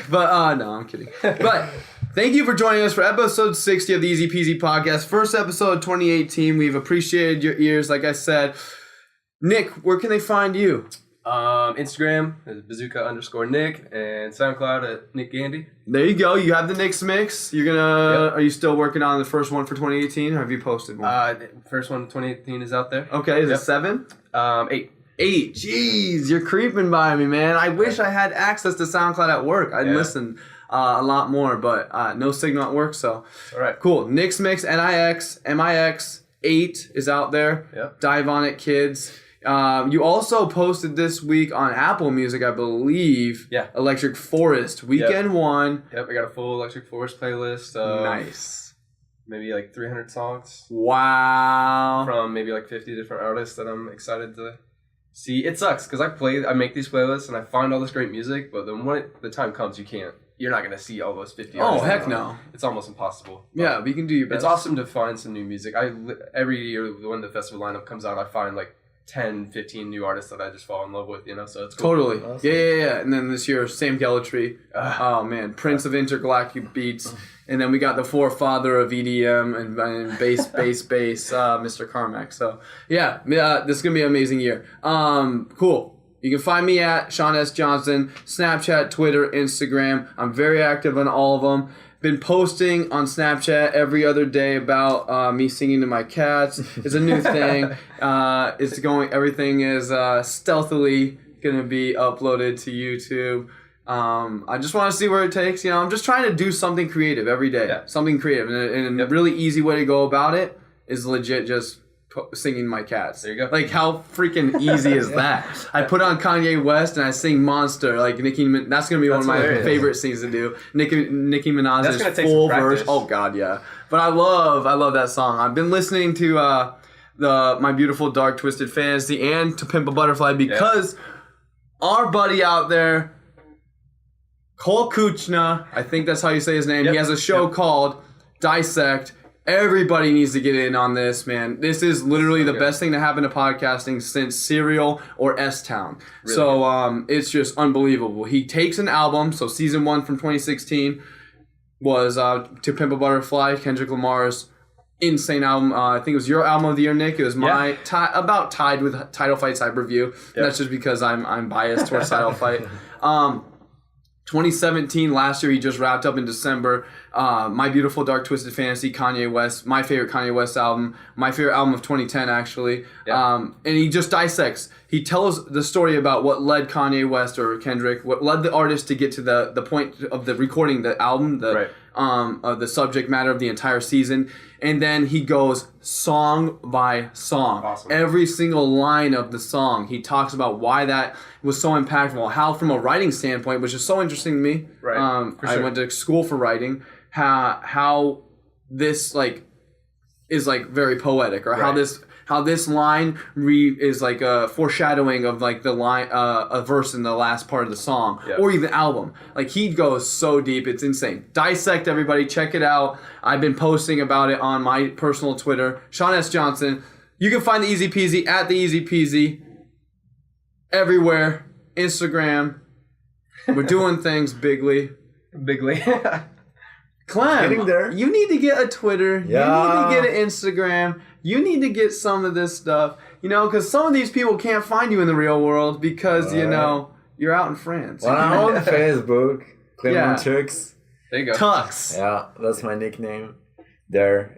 But, no, I'm kidding. But thank you for joining us for episode 60 of the EZPZ podcast. First episode of 2018. We've appreciated your ears, like I said. Nick, where can they find you? Instagram is bazooka_Nick, and SoundCloud at Nick Gandy. There you go. You have the Nick's mix. You're gonna. Are you still working on the first one for 2018, or have you posted one? First one 2018 is out there. Okay, is it 7? 8. 8. Jeez, you're creeping by me, man. I wish I had access to SoundCloud at work. I'd listen a lot more, but no signal at work. So, all right, cool. Nick's mix, NIX 8 is out there. Yep. Dive on it, kids. You also posted this week on Apple Music, I believe. Yeah. Electric Forest Weekend 1. Yep, I got a full Electric Forest playlist. Nice. Maybe like 300 songs. Wow. From maybe like 50 different artists that I'm excited to see. It sucks because I make these playlists and I find all this great music, but then when the time comes, you're not going to see all those 50 artists. Oh, heck no. It's almost impossible. Yeah, we can do your best. It's awesome to find some new music. Every year when the festival lineup comes out, I find like 10, 15 new artists that I just fall in love with, you know, so it's cool. Totally. Awesome. Yeah. And then this year, Sam Gellatry. Oh, man. Prince of Intergalactic Beats. And then we got the forefather of EDM and bass, Mr. Carmack. So, this is going to be an amazing year. Cool. You can find me at Sean S. Johnson, Snapchat, Twitter, Instagram. I'm very active on all of them. Been posting on Snapchat every other day about me singing to my cats. It's a new thing. Everything is stealthily going to be uploaded to YouTube. I just want to see where it takes. You know, I'm just trying to do something creative every day. Yeah. Something creative. And a really easy way to go about it is legit just singing my cats. There you go. Like, how freaking easy is that? I put on Kanye West and I sing Monster. Like, that's going to be one of my favorite things to do. Nicki Minaj's full verse. Oh, God, yeah. But I love that song. I've been listening to My Beautiful Dark Twisted Fantasy and To Pimp a Butterfly because our buddy out there, Cole Kuchna, I think that's how you say his name. He has a show called Dissect. Everybody needs to get in on this, man. This is literally the best thing to happen to podcasting since Serial or S-Town. Really? So it's just unbelievable. He takes an album, so season 1 from 2016 was To Pimp a Butterfly, Kendrick Lamar's insane album. I think it was your album of the year, Nick. It was my about tied with Title Fight's Hyperview. Yep. That's just because I'm biased towards Title Fight. 2017, last year, he just wrapped up in December. My Beautiful Dark Twisted Fantasy, Kanye West, my favorite Kanye West album, my favorite album of 2010, actually. Yeah. And he just dissects. He tells the story about what led Kanye West or Kendrick, what led the artist to get to the point of the recording the album, the subject matter of the entire season. And then he goes song by song. Awesome. Every single line of the song, he talks about why that was so impactful, how from a writing standpoint, which is so interesting to me. Right. I went to school for writing. How this is very poetic, or how this line is like a foreshadowing of like the line a verse in the last part of the song, or even album. Like he goes so deep, it's insane. Dissect, everybody, check it out. I've been posting about it on my personal Twitter, Sean S. Johnson. You can find the EZPZ at the EZPZ everywhere. Instagram. We're doing things bigly. Clem, Getting there. You need to get a Twitter. Yeah. You need to get an Instagram. You need to get some of this stuff. Because some of these people can't find you in the real world because, you're out in France. Well, I'm on Facebook. Clement Tux. There you go. Tux. Yeah, that's my nickname there.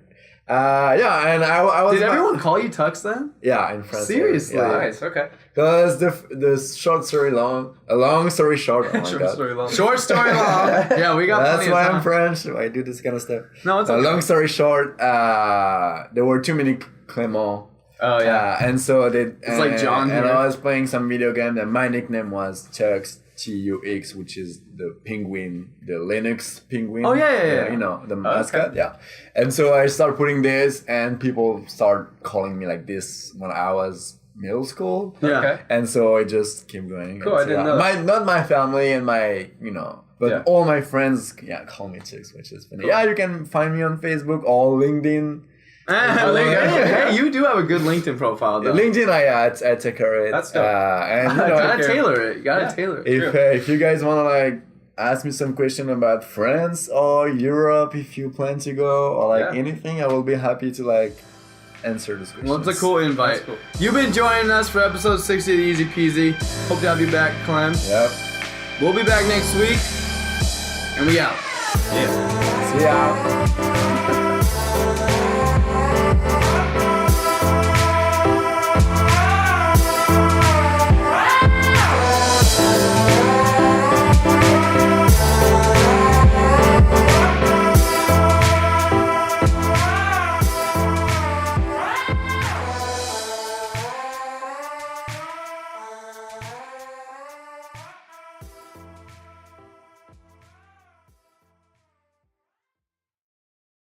And I was... Did everyone call you Tux then? Yeah, in France. Seriously? Yeah. Nice, okay. Because the short story long, a long story short. Oh my Short God. story long. Short story long. Yeah, we got That's plenty why of time. I'm French. I do this kind of stuff. No, it's okay. Long story short, there were too many Clément. Oh, yeah. And so It's like John and here. I was playing some video game, and my nickname was Tux, Tux, which is the penguin, the Linux penguin. Oh, yeah. The mascot. Yeah. And so I started putting this, and people start calling me like this when I was middle school. Yeah. Okay. And so I just keep going. Cool, And I didn't know that. Not my family and my, but all my friends, call me Tux, which is funny. Cool. Yeah, you can find me on Facebook or LinkedIn. Hey, you do have a good LinkedIn profile, though. LinkedIn, I take care of it. That's dope. And You gotta tailor it. You gotta tailor it. if you guys want to ask me some question about France or Europe, if you plan to go, or anything, I will be happy to answer this question. Well, it's a cool invite. That's cool. You've been joining us for episode 60 of the Easy Peasy. Hope to have you back, Clem. Yep. We'll be back next week. And we out. Yeah. See ya.